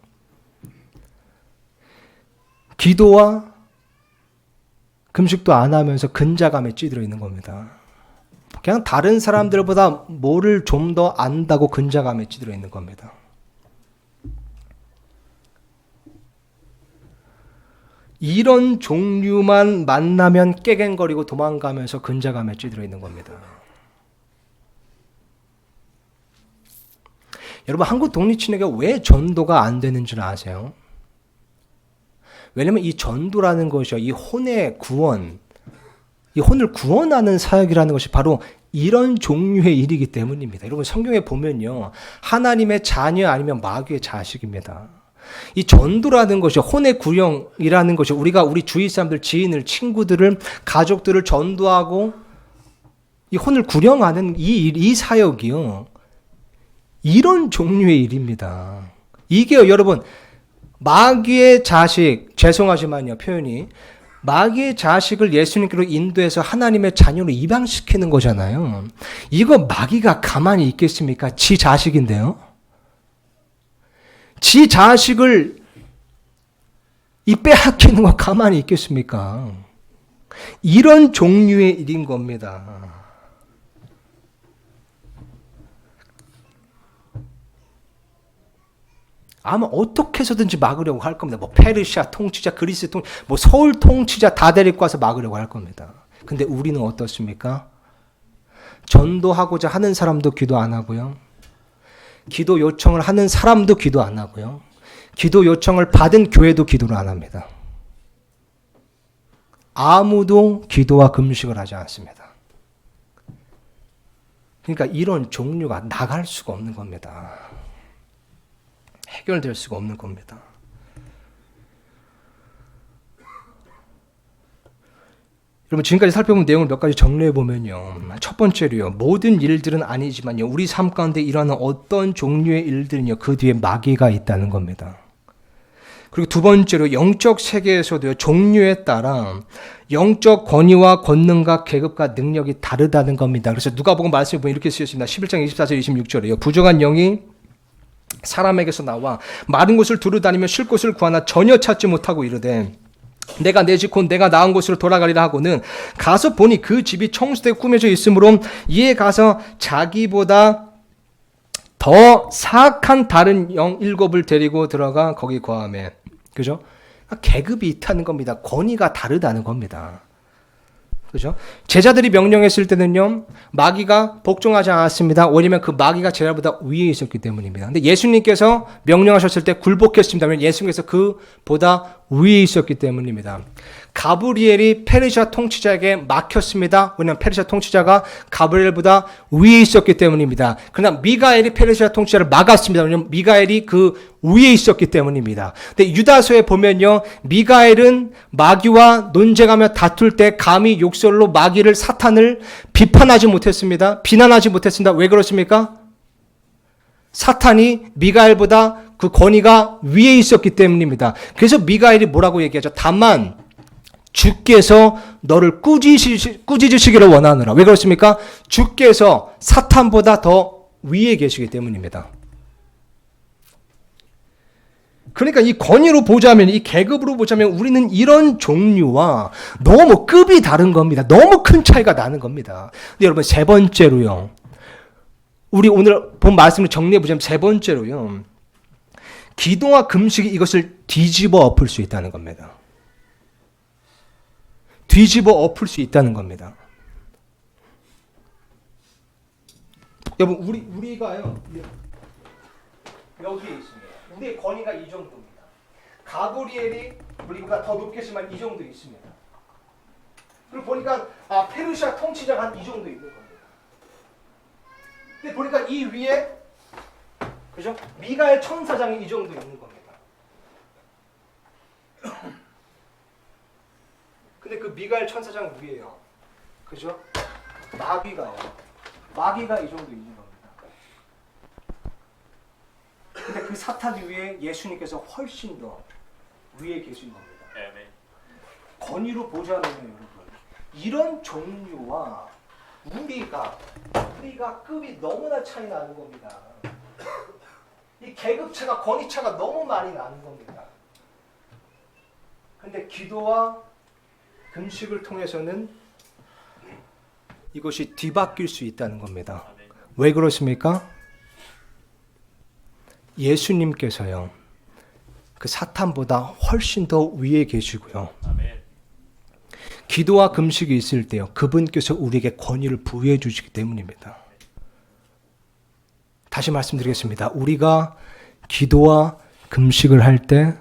기도와 금식도 안 하면서 근자감에 찌들어 있는 겁니다. 그냥 다른 사람들보다 뭐를 좀 더 안다고 근자감에 찌들어 있는 겁니다. 이런 종류만 만나면 깨갱거리고 도망가면서 근자감에 찌들어 있는 겁니다. 여러분, 한국 독립침례가 왜 전도가 안 되는 줄 아세요? 왜냐하면 이 전도라는 것이요, 이 혼의 구원, 이 혼을 구원하는 사역이라는 것이 바로 이런 종류의 일이기 때문입니다. 여러분, 성경에 보면요, 하나님의 자녀 아니면 마귀의 자식입니다. 이 전도라는 것이, 혼의 구령이라는 것이, 우리가 우리 주위 사람들, 지인을, 친구들을, 가족들을 전도하고 이 혼을 구령하는 이 사역이요, 이런 종류의 일입니다. 이게요, 여러분, 마귀의 자식, 죄송하지만요, 표현이, 마귀의 자식을 예수님께로 인도해서 하나님의 자녀로 입양시키는 거잖아요. 이거 마귀가 가만히 있겠습니까? 지 자식인데요. 지 자식을 이 빼앗기는 거 가만히 있겠습니까? 이런 종류의 일인 겁니다. 아마 어떻게 해서든지 막으려고 할 겁니다. 뭐 페르시아 통치자, 그리스 뭐 서울 통치자 다 데리고 와서 막으려고 할 겁니다. 근데 우리는 어떻습니까? 전도하고자 하는 사람도 기도 안 하고요. 기도 요청을 하는 사람도 기도 안 하고요. 기도 요청을 받은 교회도 기도를 안 합니다. 아무도 기도와 금식을 하지 않습니다. 그러니까 이런 종류가 나갈 수가 없는 겁니다. 해결될 수가 없는 겁니다. 여러분 지금까지 살펴본 내용을 몇 가지 정리해 보면요. 첫 번째로요. 모든 일들은 아니지만요. 우리 삶 가운데 일어나는 어떤 종류의 일들은요. 그 뒤에 마귀가 있다는 겁니다. 그리고 두 번째로 영적 세계에서도요. 종류에 따라 영적 권위와 권능과 계급과 능력이 다르다는 겁니다. 그래서 누가복음 말씀을 보면 이렇게 쓰였습니다. 11장 24절 26절이에요. 부정한 영이 사람에게서 나와 마른 곳을 두루다니며 쉴 곳을 구하나 전혀 찾지 못하고 이르되 내가 내 집 곧 내가 나은 곳으로 돌아가리라 하고는 가서 보니 그 집이 청수되고 꾸며져 있으므로 이에 가서 자기보다 더 사악한 다른 영 일곱을 데리고 들어가 거기 거하며. 그죠? 계급이 있다는 겁니다. 권위가 다르다는 겁니다. 그죠? 제자들이 명령했을 때는요, 마귀가 복종하지 않았습니다. 왜냐면 그 마귀가 제자보다 위에 있었기 때문입니다. 근데 예수님께서 명령하셨을 때 굴복했습니다. 왜냐면 예수님께서 그보다 위에 있었기 때문입니다. 가브리엘이 페르시아 통치자에게 막혔습니다. 왜냐하면 페르시아 통치자가 가브리엘보다 위에 있었기 때문입니다. 그러나 미가엘이 페르시아 통치자를 막았습니다. 왜냐하면 미가엘이 그 위에 있었기 때문입니다. 근데 유다서에 보면요, 미가엘은 마귀와 논쟁하며 다툴 때 감히 욕설로 마귀를 사탄을 비판하지 못했습니다. 비난하지 못했습니다. 왜 그렇습니까? 사탄이 미가엘보다 그 권위가 위에 있었기 때문입니다. 그래서 미가엘이 뭐라고 얘기하죠? 다만 주께서 너를 꾸짖으시기를 원하노라. 왜 그렇습니까? 주께서 사탄보다 더 위에 계시기 때문입니다. 그러니까 이 권위로 보자면, 이 계급으로 보자면 우리는 이런 종류와 너무 급이 다른 겁니다. 너무 큰 차이가 나는 겁니다. 근데 여러분, 세 번째로요. 우리 오늘 본 말씀을 정리해 보자면 세 번째로요. 기도와 금식이 이것을 뒤집어 엎을 수 있다는 겁니다. 뒤집어 엎을 수 있다는 겁니다. 여러분, 우리가요, 여기에 있습니다. 우리의 권위가 이 정도입니다. 가브리엘이 우리보다 더 높겠지만 이 정도 있습니다. 그리고 보니까 페르시아 통치자가 한 이 정도 있는 겁니다. 근데 보니까 이 위에, 그죠? 미가엘 천사장이 이 정도 있는 겁니다. 근데 그 미가엘 천사장 위에요. 그죠? 마귀가요. 마귀가 이 정도 있는 겁니다. 근데 그 사탄 위에 예수님께서 훨씬 더 위에 계신 겁니다. 권위로 보자면요, 여러분. 이런 종류와 우리가 급이 너무나 차이 나는 겁니다. 이 계급차가, 권위차가 너무 많이 나는 겁니다. 근데 기도와 금식을 통해서는 이것이 뒤바뀔 수 있다는 겁니다. 왜 그렇습니까? 예수님께서요, 그 사탄보다 훨씬 더 위에 계시고요. 기도와 금식이 있을 때요, 그분께서 우리에게 권위를 부여해 주시기 때문입니다. 다시 말씀드리겠습니다. 우리가 기도와 금식을 할 때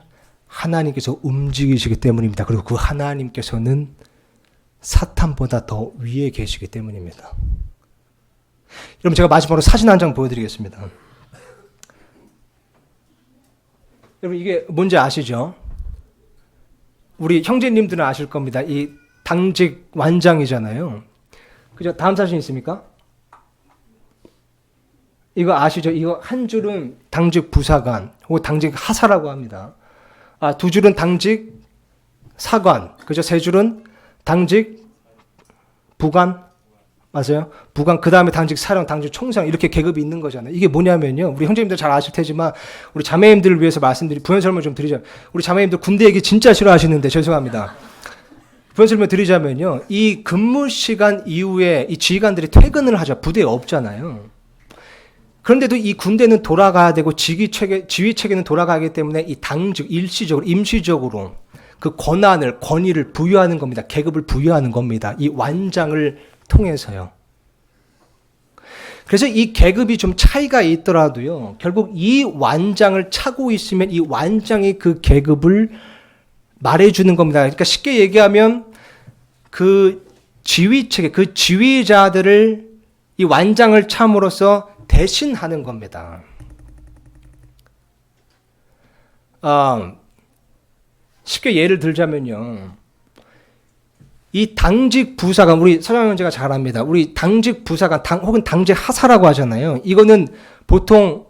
하나님께서 움직이시기 때문입니다. 그리고 그 하나님께서는 사탄보다 더 위에 계시기 때문입니다. 여러분, 제가 마지막으로 사진 한 장 보여드리겠습니다. 여러분, 이게 뭔지 아시죠? 우리 형제님들은 아실 겁니다. 이 당직 완장이잖아요. 그죠? 다음 사진 있습니까? 이거 아시죠? 이거 한 줄은 당직 부사관, 혹은 당직 하사라고 합니다. 두 줄은 당직 사관, 그죠? 세 줄은 당직 부관, 맞아요? 부관, 그 다음에 당직 사령, 당직 총상, 이렇게 계급이 있는 거잖아요. 이게 뭐냐면요, 우리 형제님들 잘 아실 테지만 우리 자매님들을 위해서 부연 설명 좀 드리자면, 우리 자매님들 군대 얘기 진짜 싫어하시는데 죄송합니다. 부연 설명 드리자면요, 이 근무 시간 이후에 이 지휘관들이 퇴근을 하죠. 부대에 없잖아요. 그런데도 이 군대는 돌아가야 되고 지휘 체계는 돌아가기 때문에 이 당직, 일시적으로, 임시적으로 그 권위를 부여하는 겁니다. 계급을 부여하는 겁니다. 이 완장을 통해서요. 그래서 이 계급이 좀 차이가 있더라도요, 결국 이 완장을 차고 있으면 이 완장이 그 계급을 말해주는 겁니다. 그러니까 쉽게 얘기하면 그 지휘 체계, 그 지휘자들을 이 완장을 참으로써 대신하는 겁니다. 쉽게 예를 들자면요, 이 당직 부사관, 우리 서장 형제가 잘 압니다. 우리 당직 부사관, 혹은 당직 하사라고 하잖아요. 이거는 보통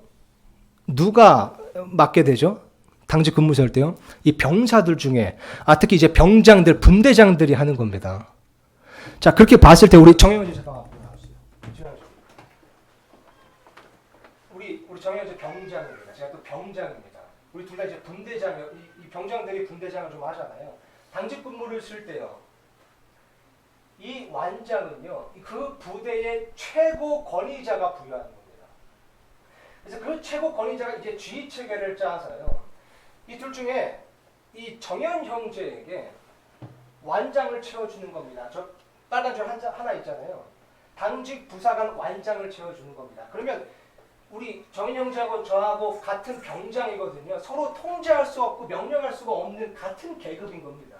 누가 맡게 되죠? 당직 근무 설 때요. 이 병사들 중에, 특히 이제 병장들, 분대장들이 하는 겁니다. 자, 그렇게 봤을 때 우리 정영재 잠깐 앞으로 나와주세요. 우리 정영재 병장입니다. 제가 또 병장입니다. 우리 둘 다 이제 분대장, 이 병장들이 분대장을 좀 하잖아요. 당직 근무를 쓸 때요. 이 완장은요, 그 부대의 최고 권위자가 부여하는 겁니다. 그래서 그 최고 권위자가 이제 지휘 체계를 짜서요. 이 둘 중에 이 정현 형제에게 완장을 채워주는 겁니다. 저 빨간 줄 하나 있잖아요. 당직 부사관 완장을 채워주는 겁니다. 그러면 우리 정현 형제하고 저하고 같은 병장이거든요. 서로 통제할 수 없고 명령할 수가 없는 같은 계급인 겁니다.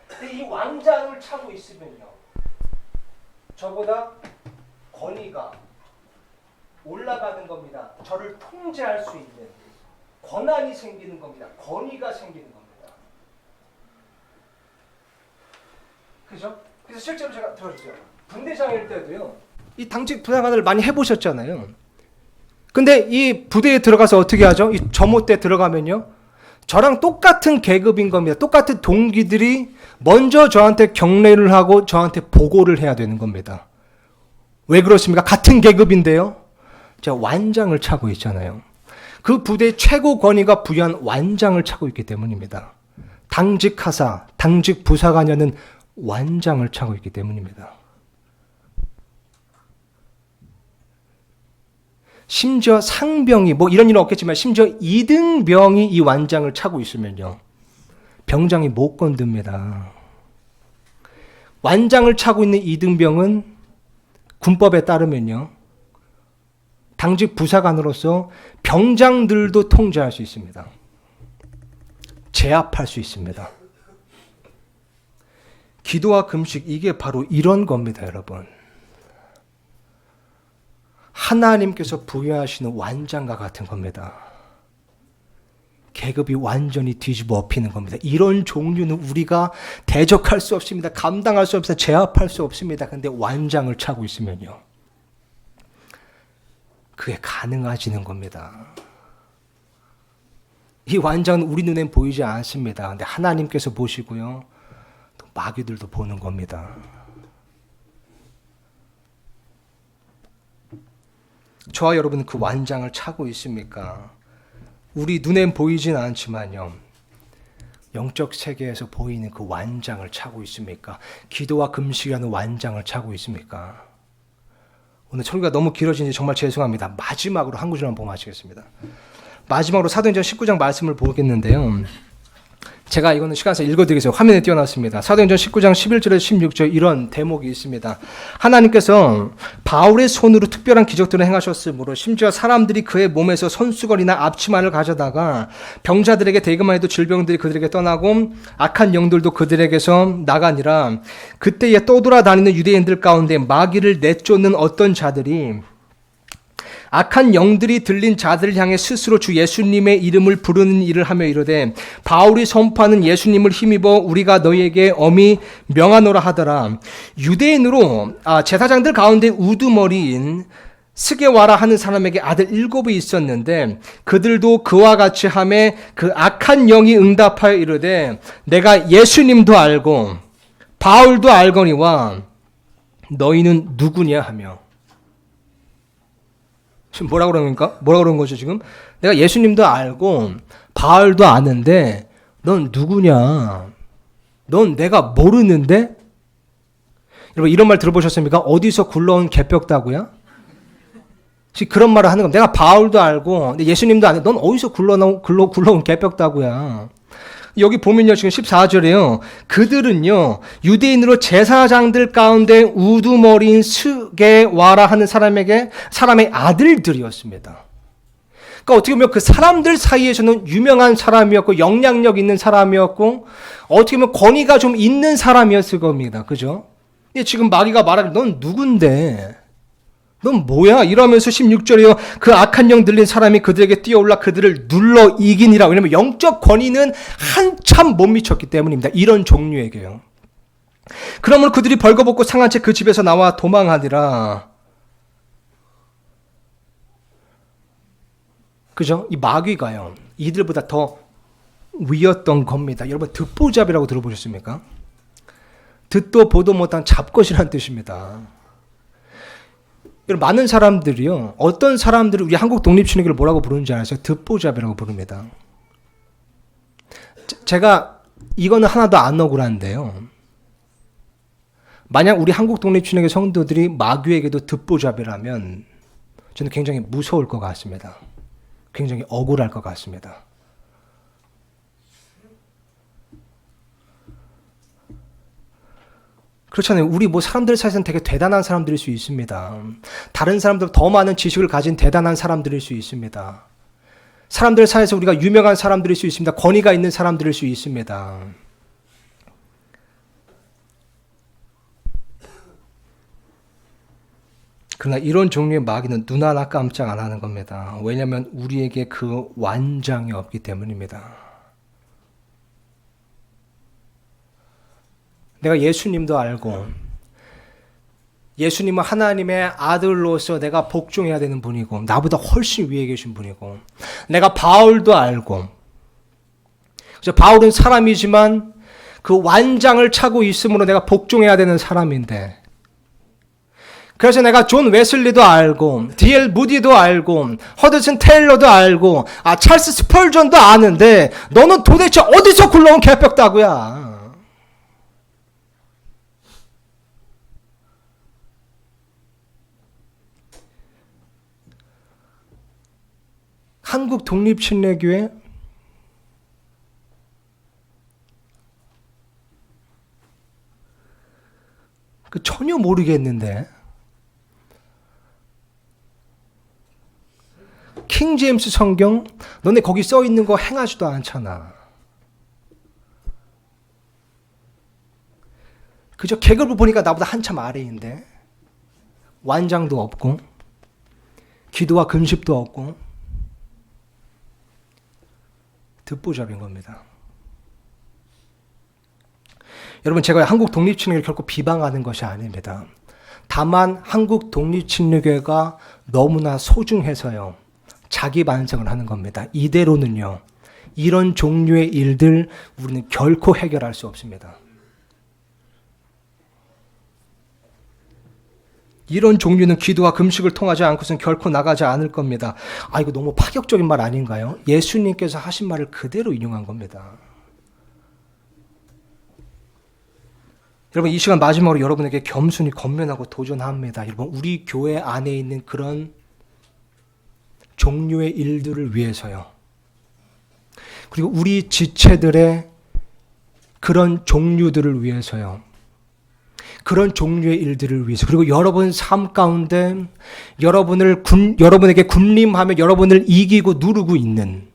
근데 이 완장을 차고 있으면요, 저보다 권위가 올라가는 겁니다. 저를 통제할 수 있는 권한이 생기는 겁니다. 권위가 생기는 겁니다. 그죠? 그래서 실제로 제가 들어주세요. 분대장일 때도요, 이 당직 부사관을 많이 해보셨잖아요. 근데 이 부대에 들어가서 어떻게 하죠? 이 점호 때 들어가면요, 저랑 똑같은 계급인 겁니다. 똑같은 동기들이 먼저 저한테 경례를 하고 저한테 보고를 해야 되는 겁니다. 왜 그렇습니까? 같은 계급인데요. 제가 완장을 차고 있잖아요. 그 부대의 최고 권위가 부여한 완장을 차고 있기 때문입니다. 당직 하사, 당직 부사관이라는 완장을 차고 있기 때문입니다. 심지어 상병이, 이런 일은 없겠지만 심지어 2등병이 이 완장을 차고 있으면요, 병장이 못 건듭니다. 완장을 차고 있는 2등병은 군법에 따르면요, 당직 부사관으로서 병장들도 통제할 수 있습니다. 제압할 수 있습니다. 기도와 금식, 이게 바로 이런 겁니다, 여러분. 하나님께서 부여하시는 완장과 같은 겁니다. 계급이 완전히 뒤집어 엎이는 겁니다. 이런 종류는 우리가 대적할 수 없습니다. 감당할 수 없습니다. 제압할 수 없습니다. 근데 완장을 차고 있으면요, 그게 가능해지는 겁니다. 이 완장은 우리 눈엔 보이지 않습니다. 근데 하나님께서 보시고요, 또 마귀들도 보는 겁니다. 저와 여러분은 그 완장을 차고 있습니까? 우리 눈엔 보이진 않지만요, 영적 세계에서 보이는 그 완장을 차고 있습니까? 기도와 금식이라는 완장을 차고 있습니까? 오늘 설교가 너무 길어지는지 정말 죄송합니다. 마지막으로 한 구절만 보고 마치겠습니다. 마지막으로 사도행전 19장 말씀을 보겠는데요. 제가 이거는 시간상 읽어드리겠습니다. 화면에 띄워놨습니다. 사도행전 19장 11절에서 16절 이런 대목이 있습니다. 하나님께서 바울의 손으로 특별한 기적들을 행하셨으므로 심지어 사람들이 그의 몸에서 손수건이나 앞치마를 가져다가 병자들에게 대기만 해도 질병들이 그들에게 떠나고 악한 영들도 그들에게서 나가니라. 그때에 떠돌아다니는 유대인들 가운데 마귀를 내쫓는 어떤 자들이 악한 영들이 들린 자들을 향해 스스로 주 예수님의 이름을 부르는 일을 하며 이르되 바울이 선포하는 예수님을 힘입어 우리가 너희에게 엄히 명하노라 하더라. 유대인으로 제사장들 가운데 우두머리인 스게와라 하는 사람에게 아들 7이 있었는데 그들도 그와 같이 하매 그 악한 영이 응답하여 이르되 내가 예수님도 알고 바울도 알거니와 너희는 누구냐 하며. 지금 뭐라고 그러는 거죠, 지금? 내가 예수님도 알고, 바울도 아는데, 넌 누구냐? 넌 내가 모르는데? 여러분, 이런 말 들어보셨습니까? 어디서 굴러온 개벽다구야? 지금 그런 말을 하는 겁니다. 내가 바울도 알고, 예수님도 아는데, 넌 어디서 굴러온 개벽다구야? 여기 보면요, 지금 14절에요. 그들은요, 유대인으로 제사장들 가운데 우두머리인 스게와라 하는 사람의 아들들이었습니다. 그러니까 어떻게 보면 그 사람들 사이에서는 유명한 사람이었고, 영향력 있는 사람이었고, 어떻게 보면 권위가 좀 있는 사람이었을 겁니다. 그죠? 지금 마귀가 말하길, 넌 누군데? 넌 뭐야? 이러면서 16절에요. 그 악한 영 들린 사람이 그들에게 뛰어올라 그들을 눌러 이기니라. 왜냐하면 영적 권위는 한참 못 미쳤기 때문입니다. 이런 종류에게요. 그러므로 그들이 벌거벗고 상한 채 그 집에서 나와 도망하니라. 그죠? 이 마귀가요, 이들보다 더 위였던 겁니다. 여러분, 듣보잡이라고 들어보셨습니까? 듣도 보도 못한 잡것이라는 뜻입니다. 많은 사람들이요, 어떤 사람들이 우리 한국 독립신문기를 뭐라고 부르는지 아세요? 듣보잡이라고 부릅니다. 제가 이거는 하나도 안 억울한데요, 만약 우리 한국 독립신문기 성도들이 마귀에게도 듣보잡이라면 저는 굉장히 무서울 것 같습니다. 굉장히 억울할 것 같습니다. 그렇잖아요. 우리 사람들 사이에서는 되게 대단한 사람들일 수 있습니다. 다른 사람들보다 더 많은 지식을 가진 대단한 사람들일 수 있습니다. 사람들 사이에서 우리가 유명한 사람들일 수 있습니다. 권위가 있는 사람들일 수 있습니다. 그러나 이런 종류의 마귀는 눈 하나 깜짝 안 하는 겁니다. 왜냐하면 우리에게 그 완장이 없기 때문입니다. 내가 예수님도 알고, 예수님은 하나님의 아들로서 내가 복종해야 되는 분이고, 나보다 훨씬 위에 계신 분이고, 내가 바울도 알고, 그래서 바울은 사람이지만 그 완장을 차고 있으므로 내가 복종해야 되는 사람인데, 그래서 내가 존 웨슬리도 알고, D.L. 무디도 알고, 허드슨 테일러도 알고, 찰스 스펄전도 아는데, 너는 도대체 어디서 굴러온 개벽다구야? 한국 독립침례교회 전혀 모르겠는데, 킹 제임스 성경 너네 거기 써 있는 거 행하지도 않잖아. 그저 계급을 보니까 나보다 한참 아래인데, 완장도 없고 기도와 금식도 없고 듣보잡인 겁니다. 여러분, 제가 한국 독립침례교회를 결코 비방하는 것이 아닙니다. 다만 한국 독립침례교회가 너무나 소중해서요, 자기 반성을 하는 겁니다. 이대로는요, 이런 종류의 일들 우리는 결코 해결할 수 없습니다. 이런 종류는 기도와 금식을 통하지 않고서는 결코 나가지 않을 겁니다. 이거 너무 파격적인 말 아닌가요? 예수님께서 하신 말을 그대로 인용한 겁니다. 여러분, 이 시간 마지막으로 여러분에게 겸손히 권면하고 도전합니다. 여러분, 우리 교회 안에 있는 그런 종류의 일들을 위해서요, 그리고 우리 지체들의 그런 종류들을 위해서요, 그런 종류의 일들을 위해서, 그리고 여러분 삶 가운데 여러분에게 군림하며 여러분을 이기고 누르고 있는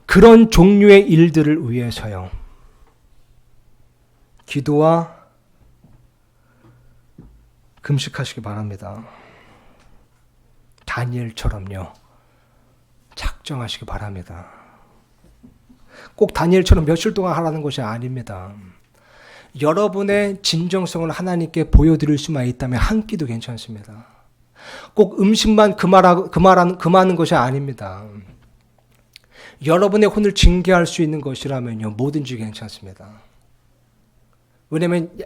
그런 종류의 일들을 위해서요, 기도와 금식하시기 바랍니다. 다니엘처럼요, 작정하시기 바랍니다. 꼭 다니엘처럼 며칠 동안 하라는 것이 아닙니다. 여러분의 진정성을 하나님께 보여드릴 수만 있다면 한 끼도 괜찮습니다. 꼭 음식만 금하는 것이 아닙니다. 여러분의 혼을 징계할 수 있는 것이라면요, 뭐든지 괜찮습니다. 왜냐하면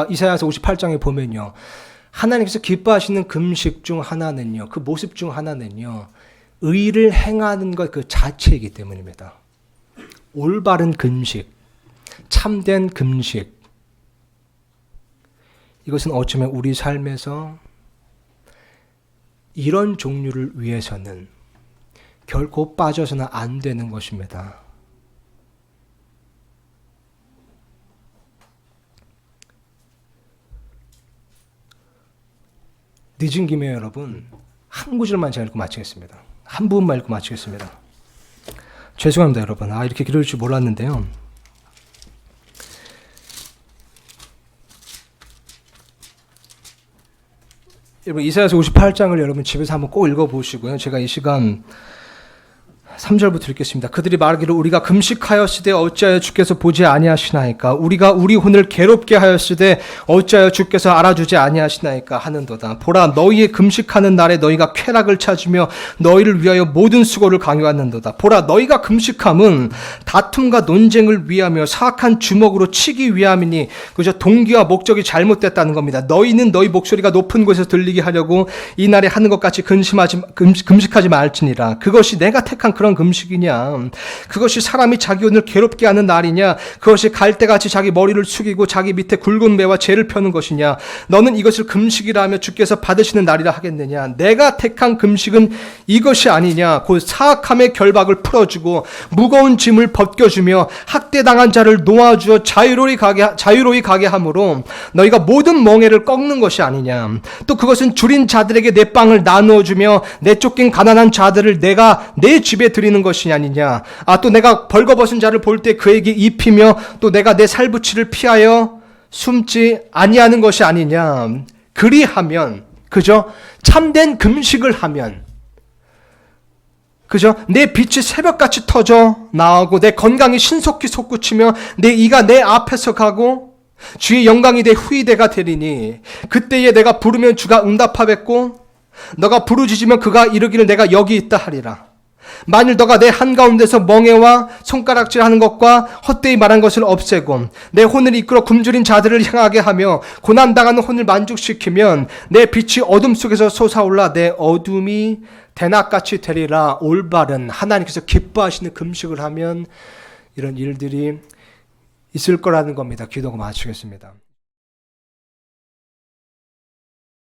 이사야서 58장에 보면요, 하나님께서 기뻐하시는 금식 중 하나는요, 그 모습 중 하나는요, 의를 행하는 것 그 자체이기 때문입니다. 올바른 금식, 참된 금식, 이것은 어쩌면 우리 삶에서 이런 종류를 위해서는 결코 빠져서는 안 되는 것입니다. 늦은 김에 여러분, 한 구절만 제가 읽고 마치겠습니다. 한 부분만 읽고 마치겠습니다. 죄송합니다, 여러분. 이렇게 길어질 줄 몰랐는데요. 여러분, 이사야서 58장을 여러분 집에서 한번 꼭 읽어보시고요. 제가 이 시간 3절부터 읽겠습니다. 그들이 말하기를 우리가 금식하였으되 어찌하여 주께서 보지 아니하시나이까 우리가 우리 혼을 괴롭게 하였으되 어찌하여 주께서 알아주지 아니하시나이까 하는도다. 보라 너희의 금식하는 날에 너희가 쾌락을 찾으며 너희를 위하여 모든 수고를 강요하는도다. 보라 너희가 금식함은 다툼과 논쟁을 위하며 사악한 주먹으로 치기 위함이니 그저 동기와 목적이 잘못됐다는 겁니다. 너희는 너희 목소리가 높은 곳에서 들리게 하려고 이날에 하는 것 같이 금식하지 말지니라. 그것이 내가 택한 그런 금식이냐? 그것이 사람이 자기 혼을 괴롭게 하는 날이냐? 그것이 갈대같이 자기 머리를 숙이고 자기 밑에 굵은 매와 재를 펴는 것이냐? 너는 이것을 금식이라 하며 주께서 받으시는 날이라 하겠느냐? 내가 택한 금식은 이것이 아니냐? 곧 사악함의 결박을 풀어주고 무거운 짐을 벗겨주며 학대당한 자를 놓아주어 자유로이 가게 함으로 너희가 모든 멍에를 꺾는 것이 아니냐? 또 그것은 줄인 자들에게 내 빵을 나누어 주며 내쫓긴 가난한 자들을 내가 내 집에 드리는 것이 아니냐. 또 내가 벌거벗은 자를 볼 때 그에게 입히며 또 내가 내 살부치를 피하여 숨지 아니하는 것이 아니냐. 그리하면 그저 참된 금식을 하면 그저 내 빛이 새벽같이 터져 나오고 내 건강이 신속히 솟구치며 내 이가 내 앞에서 가고 주의 영광이 내 후이대가 되리니 그때에 내가 부르면 주가 응답하겠고 너가 부르짖으면 그가 이르기를 내가 여기 있다 하리라. 만일 너가 내 한가운데서 멍에와 손가락질하는 것과 헛되이 말한 것을 없애고 내 혼을 이끌어 굶주린 자들을 향하게 하며 고난당하는 혼을 만족시키면 내 빛이 어둠 속에서 솟아올라 내 어둠이 대낮같이 되리라. 올바른 하나님께서 기뻐하시는 금식을 하면 이런 일들이 있을 거라는 겁니다. 기도가 마치겠습니다.